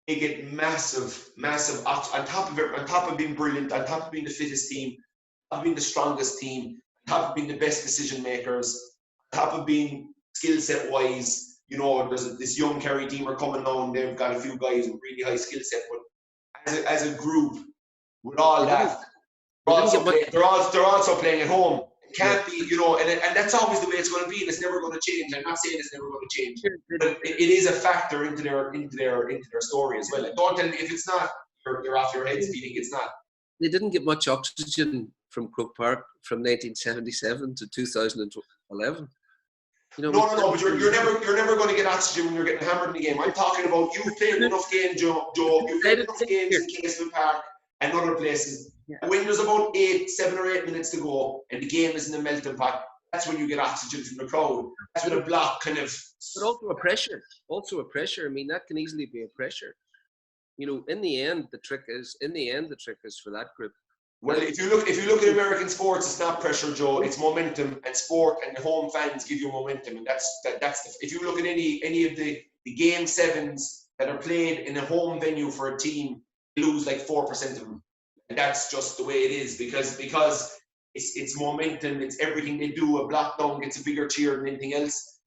they get massive on top of it, on top of being brilliant, on top of being the fittest team, on top of being the strongest team, on top of being the best decision makers, on top of being skill set wise. You know, there's this young Kerry team are coming on. They've got a few guys with really high skill set, but as a group, with all that, they're also playing at home It can't be, and that's always the way it's going to be, and it's never going to change. I'm not saying it's never going to change, but it is a factor into their story as well. And don't tell me if it's not, you're off your head speeding. It's not. They didn't get much oxygen from Croke Park from 1977 to 2011. No, but you're never going to get oxygen when you're getting hammered in the game. I'm talking about you've played enough games, Joe. You've played enough games in Casement Park and other places. Yeah. When there's about 7 or 8 minutes to go and the game is in the melting pot, that's when you get oxygen from the crowd. That's when a block kind of. But also a pressure. I mean, that can easily be a pressure. In the end, the trick is for that group. Well, if you look at American sports, it's not pressure, Joe. It's momentum, and sport and the home fans give you momentum, and that's if you look at any of the game sevens that are played in a home venue for a team, you lose like 4% of them, and that's just the way it is because it's momentum, it's everything they do. A block down gets a bigger cheer than anything else.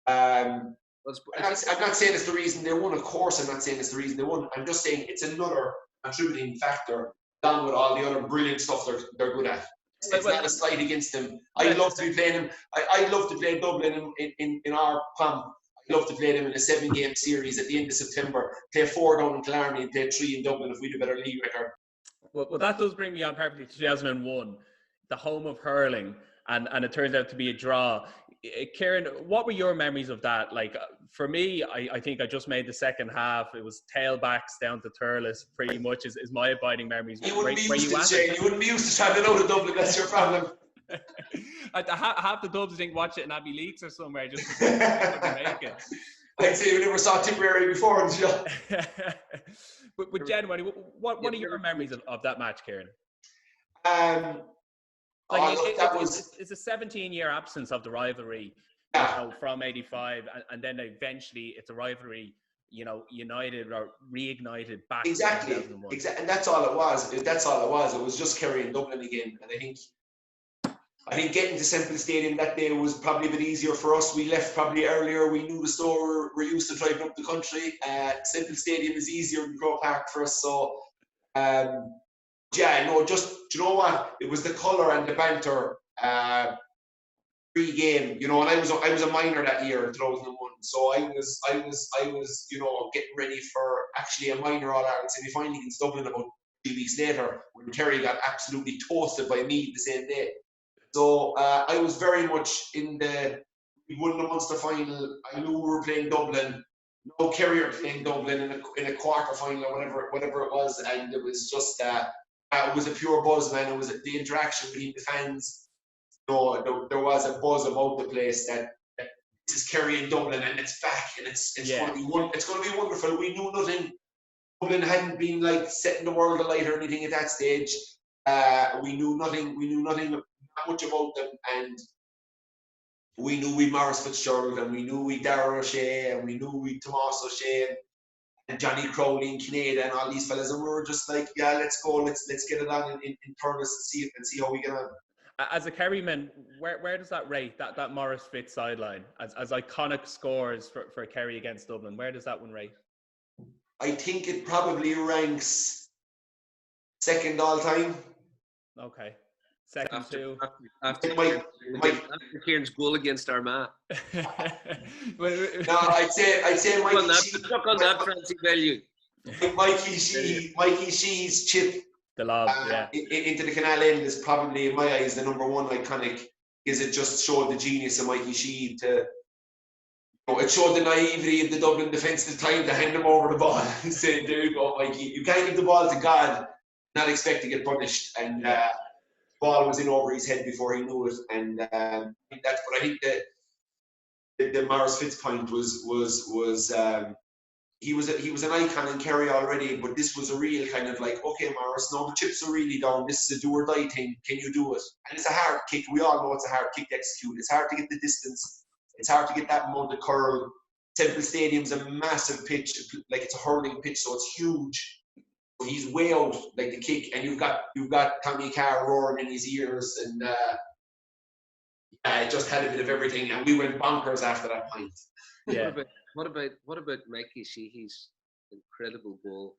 I'm not saying it's the reason they won. Of course, I'm not saying it's the reason they won. I'm just saying it's another contributing factor, along with all the other brilliant stuff they're good at. It's not a slight against them. I'd love to be playing them. I'd love to play Dublin in our comp. I'd love to play them in a 7-game series at the end of September. Play 4 down in Killarney and play 3 in Dublin if we do better league record. Well, that does bring me on perfectly to 2001, the home of hurling, and it turns out to be a draw. Kieran, what were your memories of that? Like, for me, I think I just made the second half. It was tailbacks down to Thurles, pretty much, is my abiding memories. You wouldn't be used to travelling out of Dublin, that's your problem. Half the Dubs didn't watch it in Abbey Leaks or somewhere just to make it. I'd say you never saw Tipperary before on the show. But genuinely, what are your memories of that match, Kieran? It's a 17-year absence of the rivalry, from '85, and then eventually it's a rivalry, united or reignited back. Exactly, and that's all it was. It was just Kerry and Dublin again, and I think getting to Semple Stadium that day was probably a bit easier for us. We left probably earlier. We knew the store. We're used to driving up the country. Semple Stadium is easier than Croke Park for us, so. Just, do you know what? It was the colour and the banter pre-game, and I was a minor that year in 2001, so I was getting ready for actually a minor All-Ireland semi-final against Dublin about 3 weeks later when Kerry got absolutely toasted by Meath the same day. So I was very much we won the Munster final. I knew we were playing Dublin. No, Kerry are playing Dublin in a quarter final or whatever it was, and it was just. It was a pure buzz, man. It was the interaction between the fans. There was a buzz about the place that this is Kerry in Dublin and it's back and it's going to be wonderful. We knew nothing. Dublin hadn't been like setting the world alight or anything at that stage. We knew nothing. Not much about them, and we knew we Maurice Fitzgerald and we knew we Darragh O'Shea and we knew we Tomás O'Shea and Johnny Crowley and Kineda and all these fellas, and we were just like, yeah, let's go, let's get it on in Thurles and see how we get on. As a Kerryman, where does that rate, that Maurice Fitz sideline, as iconic scores for Kerry against Dublin? Where does that one rate? I think it probably ranks second all time. Okay. Second after Kieran's goal against Armagh. No, I'd say Mikey Stuck on that fancy value. Mikey Shee's chip the lob, into the canal end is probably, in my eyes, the number one iconic, because it just showed the genius of Mikey Shee it showed the naivety of the Dublin defence at the time to hand him over the ball and say, there you go, Mikey. You can't give the ball to God, not expect to get punished. And ball was in over his head before he knew it, and I think the Maurice Fitz point was he was an icon in Kerry already, but this was a real kind of like, okay, Maurice, no, the chips are really down. This is a do or die thing. Can you do it? And it's a hard kick. We all know it's a hard kick to execute. It's hard to get the distance. It's hard to get that amount of curl. Temple Stadium's a massive pitch, like it's a hurling pitch, so it's huge. He's way out, like the kick, and you've got Tommy Carr roaring in his ears, and it just had a bit of everything, and we went bonkers after that point. Yeah. What about Mikey Sheehy's incredible goal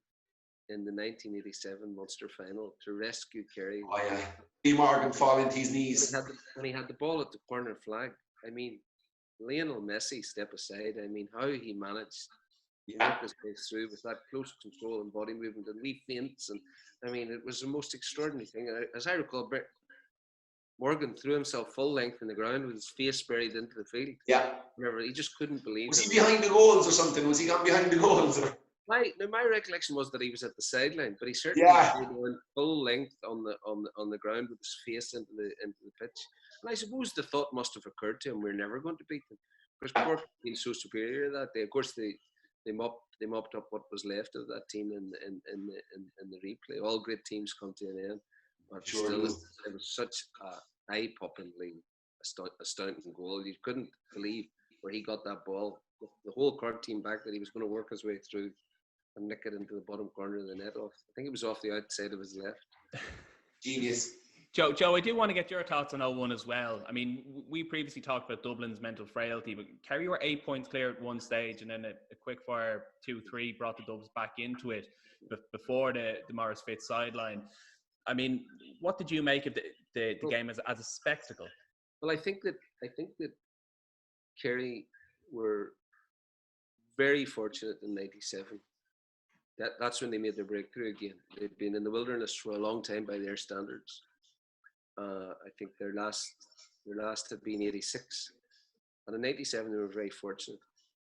in the 1987 Munster final to rescue Kerry. Oh yeah, Lee Morgan falling to his knees. When he had the ball at the corner flag, I mean, Lionel Messi step aside. I mean, how he managed to work his way through with that close control and body movement and wee feints, and I mean, it was the most extraordinary thing. And as I recall, Morgan threw himself full length in the ground with his face buried into the field. Yeah. Remember, he just couldn't believe Was it. he behind the goals or something? Was he gone behind the goals? Or? My recollection was that he was at the sideline, but he certainly went full length on the ground with his face into the pitch. And I suppose the thought must have occurred to him, we're never going to beat them, because Cork had been so superior that day. Of course, they mopped up what was left of that team in the replay. All great teams come to an end, but still, it was such a eye-poppingly astounding goal. You couldn't believe where he got that ball. The whole Cork team back, that he was going to work his way through and nick it into the bottom corner of the net. I think it was off the outside of his left. Genius. Joe, I do want to get your thoughts on 0-1 as well. I mean, we previously talked about Dublin's mental frailty, but Kerry were 8 points clear at one stage, and then a quick fire 2-3 brought the Dubs back into it before the Maurice Fitz sideline. I mean, what did you make of the game as a spectacle? Well, I think that Kerry were very fortunate in '97. That's when they made their breakthrough again. They'd been in the wilderness for a long time by their standards. I think their last had been '86, and in '97 they were very fortunate.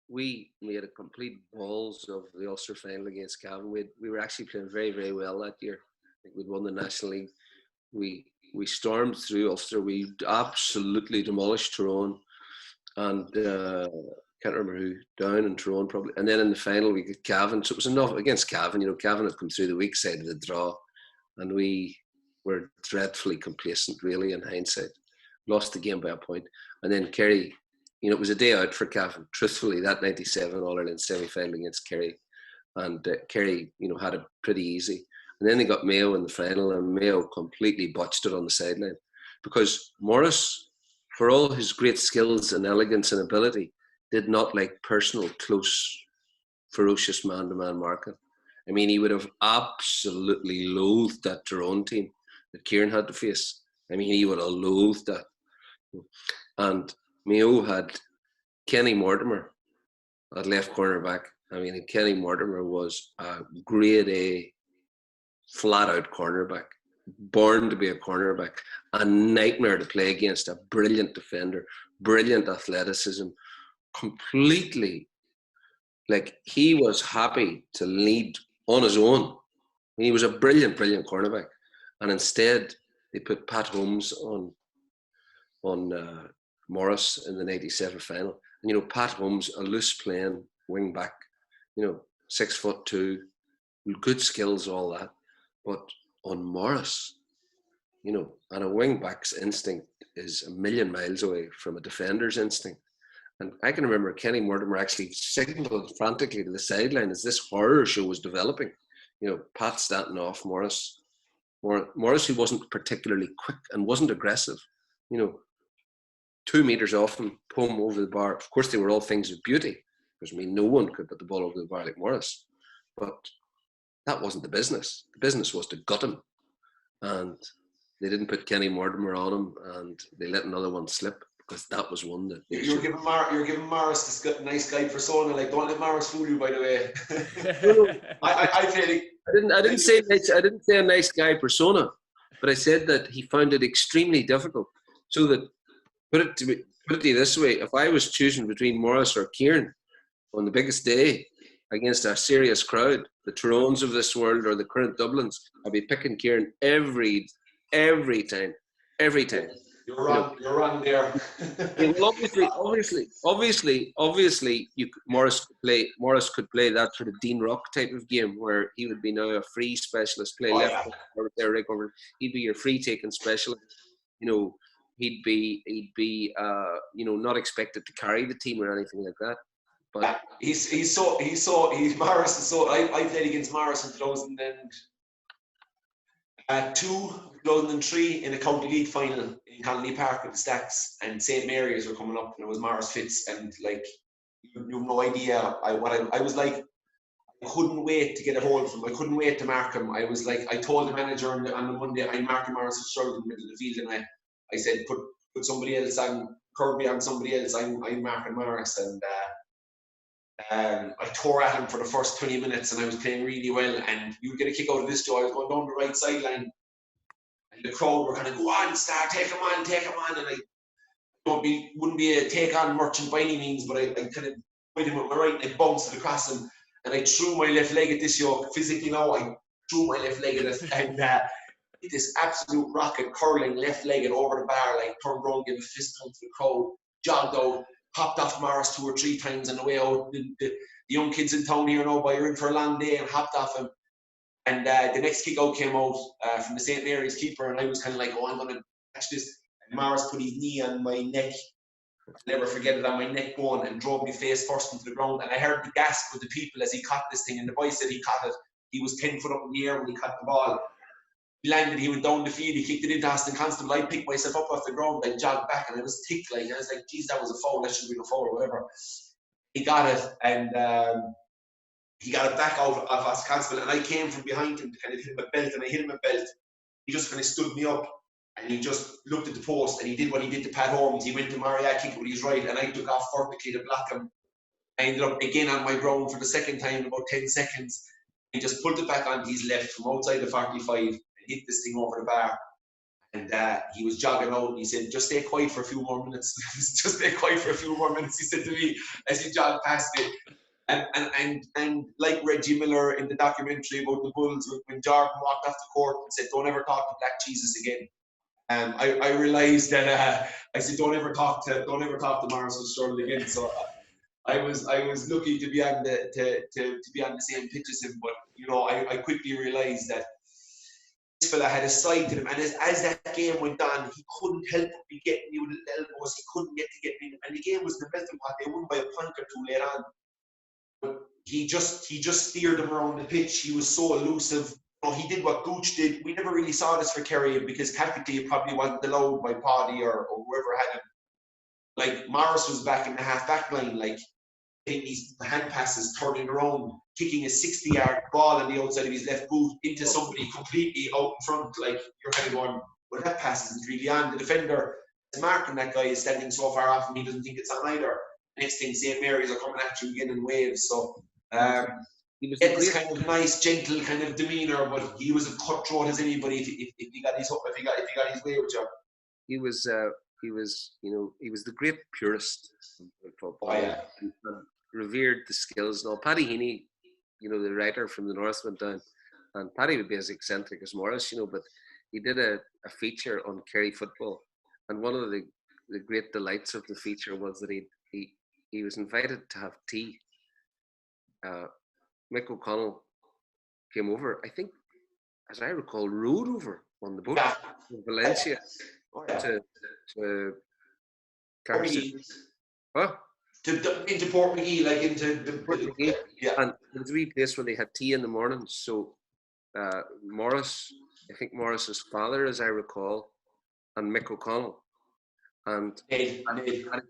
We made a complete balls of the Ulster final against Cavan. We were actually playing very, very well that year. I think we'd won the National League. We stormed through Ulster. We absolutely demolished Tyrone, and can't remember who, Down and Tyrone probably. And then in the final we got Cavan. So it was enough against Cavan. You know, Cavan had come through the weak side of the draw, and we were dreadfully complacent, really, in hindsight. Lost the game by a point. And then Kerry, you know, it was a day out for Cavan. Truthfully, that '97 All-Ireland semi-final against Kerry. And Kerry, you know, had it pretty easy. And then they got Mayo in the final, and Mayo completely botched it on the sideline. Because Morris, for all his great skills and elegance and ability, did not like personal, close, ferocious man-to-man marking. I mean, he would have absolutely loathed that Tyrone team that Kieran had to face. I mean, he would have loathed that. And Mayo had Kenny Mortimer at left cornerback. I mean, Kenny Mortimer was a grade A, flat-out cornerback, born to be a cornerback, a nightmare to play against, a brilliant defender, brilliant athleticism, completely, like, he was happy to lead on his own. He was a brilliant, brilliant cornerback. And instead, they put Pat Holmes on Morris in the '97 final. And, you know, Pat Holmes, a loose playing wing back, you know, 6'2", good skills, all that. But on Morris, you know, and a wing back's instinct is a million miles away from a defender's instinct. And I can remember Kenny Mortimer actually signaled frantically to the sideline as this horror show was developing. You know, Pat standing off Morris, who wasn't particularly quick and wasn't aggressive. You know, 2 meters off him, pull him over the bar. Of course, they were all things of beauty, because I mean, no one could put the ball over the bar like Morris. But that wasn't the business. The business was to gut him. And they didn't put Kenny Mortimer on him, and they let another one slip, because that was one that you're giving Morris this nice guy persona. Like, don't let Morris fool you, by the way. I didn't say a nice guy persona, but I said that he found it extremely difficult. So that put it to you this way: if I was choosing between Morris or Kieran on the biggest day against a serious crowd, the Tyrones of this world or the current Dublins, I'd be picking Kieran every time. You're wrong. You're wrong there. Yeah, well, obviously, Morris could play that sort of Dean Rock type of game where he would be now a free specialist, play left or there, right over. He'd be your free taking specialist. You know, he'd be you know, not expected to carry the team or anything like that. But yeah, he's Morris is so. I played against Morris in 2003 in a county league final in Connolly Park with the Stacks, and St. Mary's were coming up, and it was Maurice Fitz, and like, you have no idea. I was like, I couldn't wait to get a hold of him. I couldn't wait to mark him. I was like, I told the manager on the Monday, I'm marking Morris Fitzgerald in the middle of the field, and I said, put somebody else on, Kirby on somebody else. I'm marking Morris, and I tore at him for the first 20 minutes, and I was playing really well. And you would get a kick out of this, Joe. I was going down the right sideline, and the crowd were kind of, go on, Star, take him on, and I wouldn't be a take on merchant by any means, but I kind of went him with my right, and I bounced it across him, and I threw my left leg at this yoke. Physically now, I threw my left leg at it, and this absolute rocket curling left leg over the bar, like turned around, gave a fist pump to the crowd, jogged out, hopped off Morris 2 or 3 times on the way out. The young kids in town here now, you're in for a long day, and hopped off him. And the next kick out came out from the St. Mary's keeper, and I was kind of like, oh, I'm going to catch this. And Morris put his knee on my neck, I'll never forget it, on my neck bone, and drove me face first into the ground. And I heard the gasp of the people as he caught this thing, and the boy said he caught it. He was 10 foot up in the air when he caught the ball. He landed, he went down the field, he kicked it into Aston Constable. I picked myself up off the ground, I jogged back, and I was ticked, like, I was like, geez, that was a foul, that should be a foul or whatever. He got it, and he got it back out of Aston Constable, and I came from behind him to kind of hit him a belt, and I hit him a belt. He just kind of stood me up, and he just looked at the post, and he did what he did to Pat Holmes. He went to Mariah, kicked with his right, and I took off vertically to block him. I ended up again on my ground for the second time in about 10 seconds. He just pulled it back onto his left from outside the 45 and hit this thing over the bar. And he was jogging out, and he said, just stay quiet for a few more minutes. Just stay quiet for a few more minutes, he said to me as he jogged past me. And like Reggie Miller in the documentary about the Bulls, when Jordan walked off the court and said, don't ever talk to Black Jesus again. I realised that I said, don't ever talk to Morris Fitzgerald again. So I was lucky to be on the same pitch as him, but you know, I quickly realised that this fella had a side to him, and as that game went on, he couldn't help but be getting me with the elbows. He couldn't get me, and the game was in the best of what they won by a point or two later on. But he just steered them around the pitch. He was so elusive. You know, he did what Gooch did. We never really saw this for Kerry because tactically it probably wasn't allowed by Paddy or whoever had him. Like Morris was back in the half-back line, like hitting these hand passes, turning around, kicking a 60-yard ball on the outside of his left boot into somebody completely out in front. Like, you're kind of going, well, that pass isn't really on. The defender is marking that guy is standing so far off and he doesn't think it's on either. Next thing, St. Mary's are coming at you again in waves. So he was this kind of nice, gentle kind of demeanour, but he was as cutthroat as anybody if he got his way with you. He was the great purist of football. Oh, yeah. Revered the skills. Now, Paddy Heaney, you know, the writer from the North, went down, and Paddy would be as eccentric as Morris, you know, but he did a feature on Kerry football, and one of the great delights of the feature was that he was invited to have tea. Mick O'Connell came over, I think, as I recall, rowed over on the boat from Valencia to what? Into Port McGee, like into the Port McGee. Yeah. And there was a wee place where they had tea in the morning. So Morris, I think Morris's father, as I recall, and Mick O'Connell, and I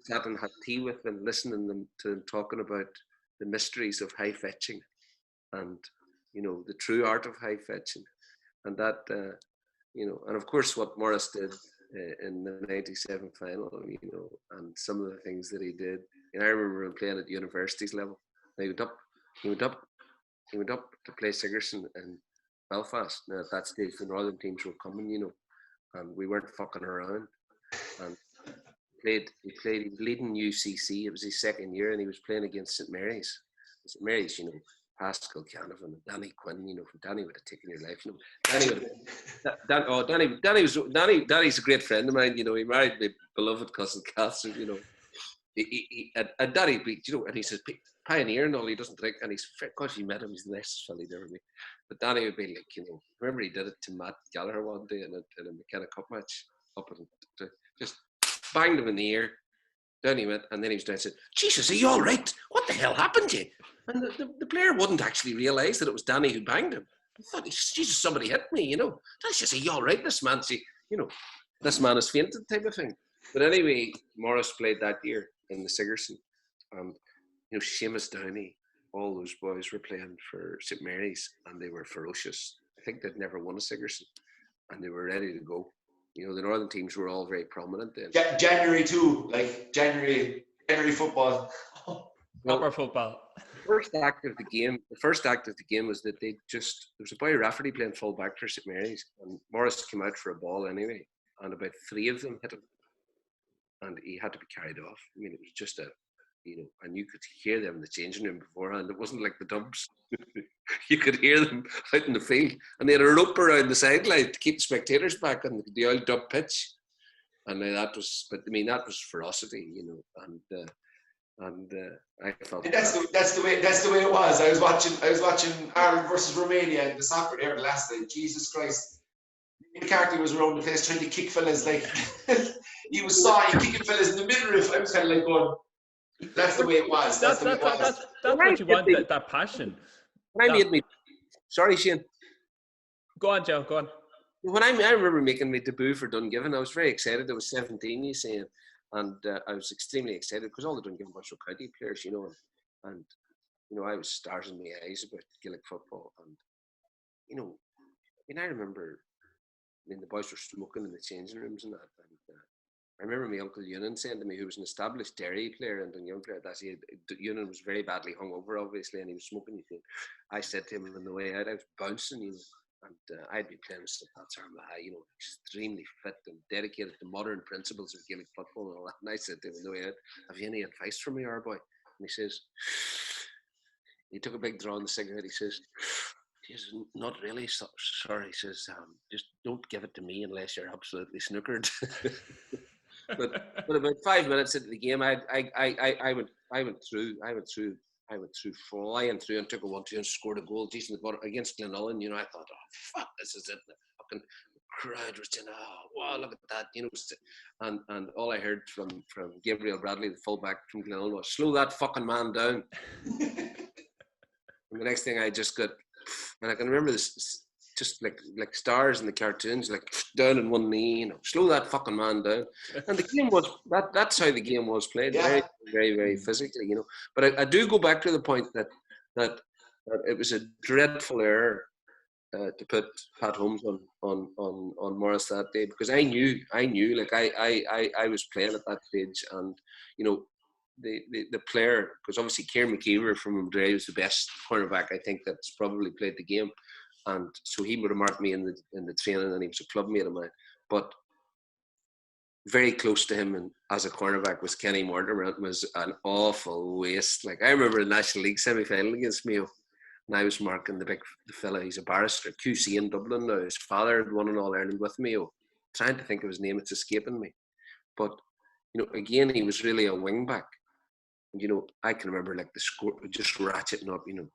sat and had tea with them, listening to them talking about the mysteries of high fetching, and you know, the true art of high fetching, and that you know, and of course what Morris did in the '97 final, you know, and some of the things that he did. And I remember him playing at universities level. He went up to play Sigerson in Belfast. Now at that stage the northern teams were coming, you know, and we weren't fucking around. And he was leading UCC. It was his second year, and he was playing against St. Mary's. St. Mary's, you know, Pascal Canavan and Danny Quinn, you know, from Danny would have taken your life. You know, Danny's a great friend of mine, you know, he married my beloved cousin Catherine, you know. And Danny, you know, and he says, pioneer and all, he doesn't drink, and he's, of course, you met him, he's the nicest fellow he'd ever met. But Danny would be like, you know, remember he did it to Matt Gallagher one day in a McKenna Cup match, up and just banged him in the ear. Down he went, and then he was down and said, Jesus, are you all right? What the hell happened to you? And the player wouldn't actually realise that it was Danny who banged him. I thought, Jesus, somebody hit me, you know. That's just, are you all right, this man? See, you know, this man has fainted type of thing. But anyway, Morris played that year in the Sigerson. And, you know, Seamus Downey, all those boys were playing for St Mary's, and they were ferocious. I think they'd never won a Sigerson, and they were ready to go. You know, the northern teams were all very prominent then. January too, like January football. Proper football. The first act of the game was that there was a boy Rafferty playing full back for St Mary's, and Morris came out for a ball anyway, and about 3 of them hit him, and he had to be carried off. I mean, it was just and you could hear them in the changing room beforehand. It wasn't like the Dubs. You could hear them out in the field, and they had a rope around the sideline to keep the spectators back on the old Dub pitch. And that was ferocity, you know, and I felt that's the way it was. I was watching Ireland versus Romania in the soccer there last night. Jesus Christ, McCarthy was around the place trying to kick fellas like he was kicking fellas in the midriff. I was kind of like going, that's the way it was. That's what you want. That passion. Sorry, Shane. Go on, Joe. Go on. When I remember making my debut for Dungiven, I was very excited. I was 17, you see, and I was extremely excited because all the Dungiven boys were county players, you know, and you know I was stars in my eyes about Gaelic football, and you know, I mean, I remember, the boys were smoking in the changing rooms and that, and I remember my uncle Ewan saying to me, who was an established Derry player and a young player, that Ewan was very badly hungover, obviously, and he was smoking. I said to him on the way out, I was bouncing, you know. And I'd been playing with St. Pat's Armagh High, you know, extremely fit and dedicated to modern principles of Gaelic football and all that. And I said to him, no way out, have you any advice for me, our boy? And he says, he took a big draw on the cigarette. He says, not really, sorry. He says, just don't give it to me unless you're absolutely snookered. but about 5 minutes into the game, I went through flying through and took a 1-2 and scored a goal decent against Glenullen. You know, I thought, oh fuck, this is it. The fucking crowd was saying, oh wow, look at that. You know, and all I heard from Gabriel Bradley, the fullback from Glenullen, was slow that fucking man down. And the next thing I just got, and I can remember this just like stars in the cartoons, like down on one knee, you know, slow that fucking man down. And the game was that's how the game was played, very, very, very physically, you know. But I do go back to the point that it was a dreadful error to put Pat Holmes on Morris that day, because I knew like I was playing at that stage, and you know the player, because obviously Kieran McKeever from Dre was the best cornerback I think that's probably played the game. And so he would have marked me in the training, and he was a club mate of mine. But very close to him and as a cornerback was Kenny Mortimer. It was an awful waste. Like I remember the National League semi-final against Mayo, and I was marking the fella. He's a barrister, QC in Dublin now. His father had won an All-Ireland with Mayo. Trying to think of his name, it's escaping me. But you know, again, he was really a wing back. And you know, I can remember like the score just ratcheting up. You know,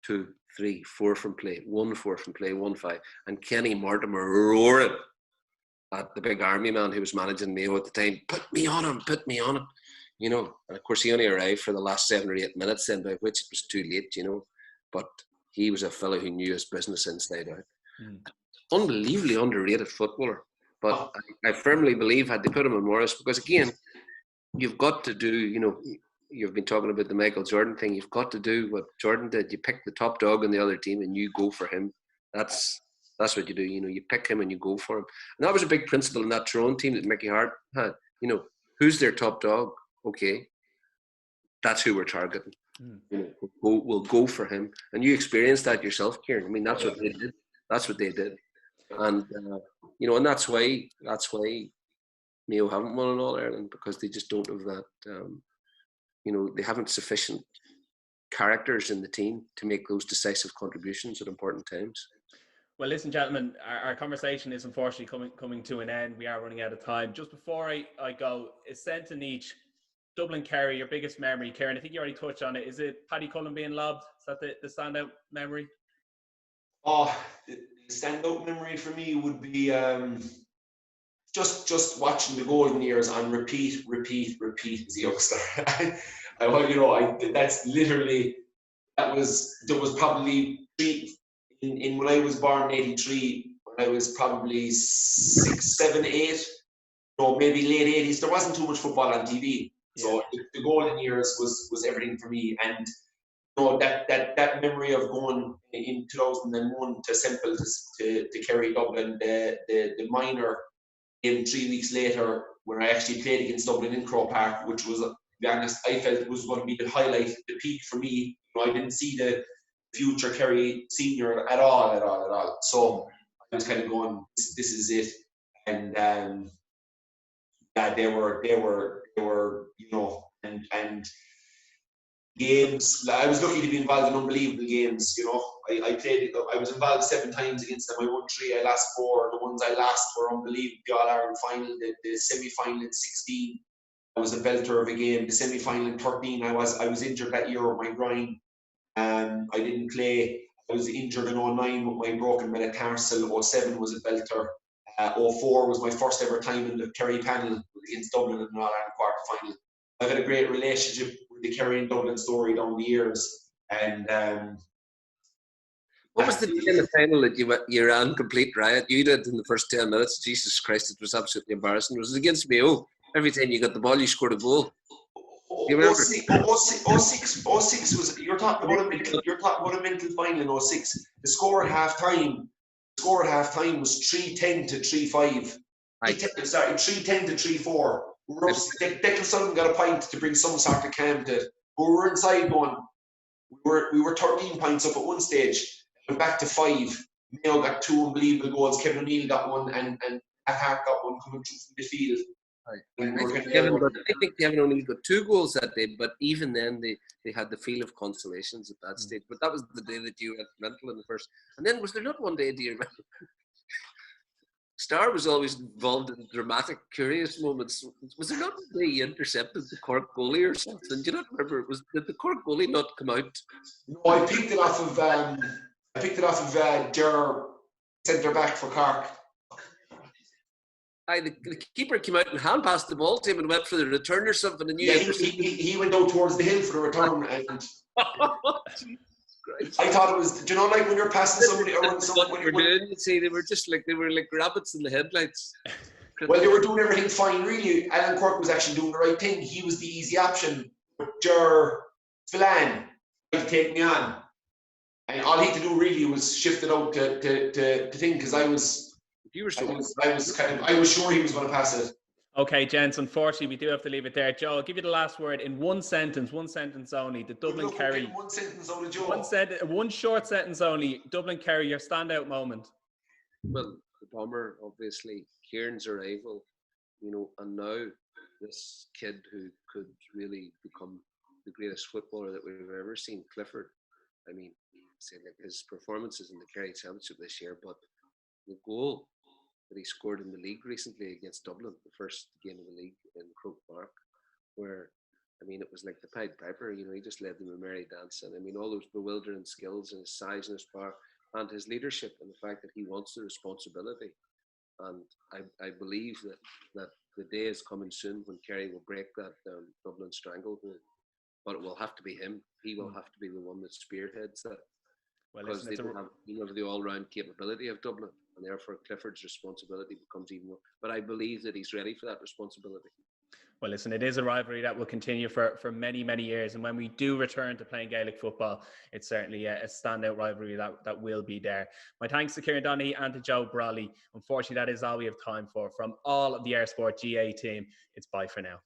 2, 3, 4 from play, 1 4 from play, 1 5, and Kenny Mortimer roaring at the big army man who was managing Mayo at the time, put me on him, you know. And of course he only arrived for the last 7 or 8 minutes then, by which it was too late, you know. But he was a fellow who knew his business inside out. Unbelievably underrated footballer. But I firmly believe had they put him on Morris, because again, you've got to do, you know, you've been talking about the Michael Jordan thing. You've got to do what Jordan did. You pick the top dog on the other team and you go for him. That's what you do. You know, you pick him and you go for him. And that was a big principle in that Tyrone team that Mickey Hart had. You know, who's their top dog? Okay, that's who we're targeting. You know, we'll go for him. And you experienced that yourself, Kieran. I mean, that's what they did. That's what they did. And you know, and that's why Mayo haven't won an All-Ireland, because they just don't have that. You know, they haven't sufficient characters in the team to make those decisive contributions at important times. Well, listen, gentlemen, our conversation is unfortunately coming to an end. We are running out of time. Just before I go, is sent in each Dublin Kerry, your biggest memory, Kieran? I think you already touched on it. Is it Paddy Cullen being lobbed? Is that the standout memory? Oh, the standout memory for me would be just watching the golden years on repeat as a youngster. That's literally, there was probably in when I was born in 83, when I was probably 6, 7, 8, maybe late 80s, there wasn't too much football on TV. So the golden years was everything for me. And know, that memory of going in 2001 to Semple to Kerry, Dublin, the minor game 3 weeks later when I actually played against Dublin in Croke Park, which was, to be honest, I felt it was going to be the highlight, the peak for me. You know, I didn't see the future Kerry senior at all. So I was kind of going, this is it. And yeah, they were, you know, and games. I was lucky to be involved in unbelievable games. You know, I was involved 7 times against them. I won 3, I lost 4. The ones I lost were unbelievable. The All-Ireland final, the semi-final in 16. I was a belter of a game. The semi-final in 13, I was injured that year with my groin. I didn't play. I was injured in 09 with my broken metatarsal. 07 was a belter. 04 was my first ever time in the Kerry panel against Dublin in an All-Ireland quarter-final. I've had a great relationship with the Kerry and Dublin story down the years. And what was the day in the final that you ran complete riot? You did in the first 10 minutes. Jesus Christ, it was absolutely embarrassing. It was against Mayo. Every time you got the ball, you scored a goal. You remember? 06 was, you're talking about a mental final in 06. The score at half time was 3-10 to 3-5. Right. Sorry, 3-10 to 3-4. Declan Sullivan got a pint to bring some sort of calm to it. We were inside going, we were 13 points up at one stage, went back to 5. Mayo got 2 unbelievable goals. Kevin O'Neill got one, and Hart got one coming through from the field. Right. I think Kevin O'Neill got 2 goals that day, but even then they had the feel of consolations at that stage. But that was the day that you went mental in the first. And then was there not one day, do you remember? Starr was always involved in dramatic, curious moments. Was there not one day he intercepted the Cork goalie or something? Do you not remember? Did the Cork goalie not come out? No, I picked it off of Ger, centre back for Cork. The keeper came out and hand passed the ball to him and went for the return or something. And he went out towards the hill for the return. And I thought it was, do you know, like when you're passing somebody or when someone you see, they were like rabbits in the headlights. Well, they were doing everything fine, really. Alan Quirk was actually doing the right thing. He was the easy option. But Ger Spillane tried to take me on, and all he had to do really was shift it out to thing, because I was sure he was going to pass it. Okay, gents, unfortunately, we do have to leave it there. Joe, I'll give you the last word in one sentence only. The Dublin Kerry. One sentence only, Joe. One short sentence only. Dublin Kerry, your standout moment. Well, the Bomber, obviously, Kieran's arrival, you know, and now this kid who could really become the greatest footballer that we've ever seen, Clifford. I mean, say like his performances in the Kerry Championship this year, but the goal that he scored in the league recently against Dublin, the first game of the league in Croke Park, where, I mean, it was like the Pied Piper, you know, he just led them a merry dance. And I mean, all those bewildering skills and his size and his power and his leadership and the fact that he wants the responsibility. And I believe that the day is coming soon when Kerry will break that Dublin stranglehold. But it will have to be him. He will have to be the one that spearheads that. Well, because they don't have the all-round capability of Dublin, and therefore Clifford's responsibility becomes even more. But I believe that he's ready for that responsibility. Well, listen, it is a rivalry that will continue for many, many years. And when we do return to playing Gaelic football, it's certainly a standout rivalry that will be there. My thanks to Kieran Donaghy and to Joe Brolly. Unfortunately, that is all we have time for. From all of the Air Sport GA team, it's bye for now.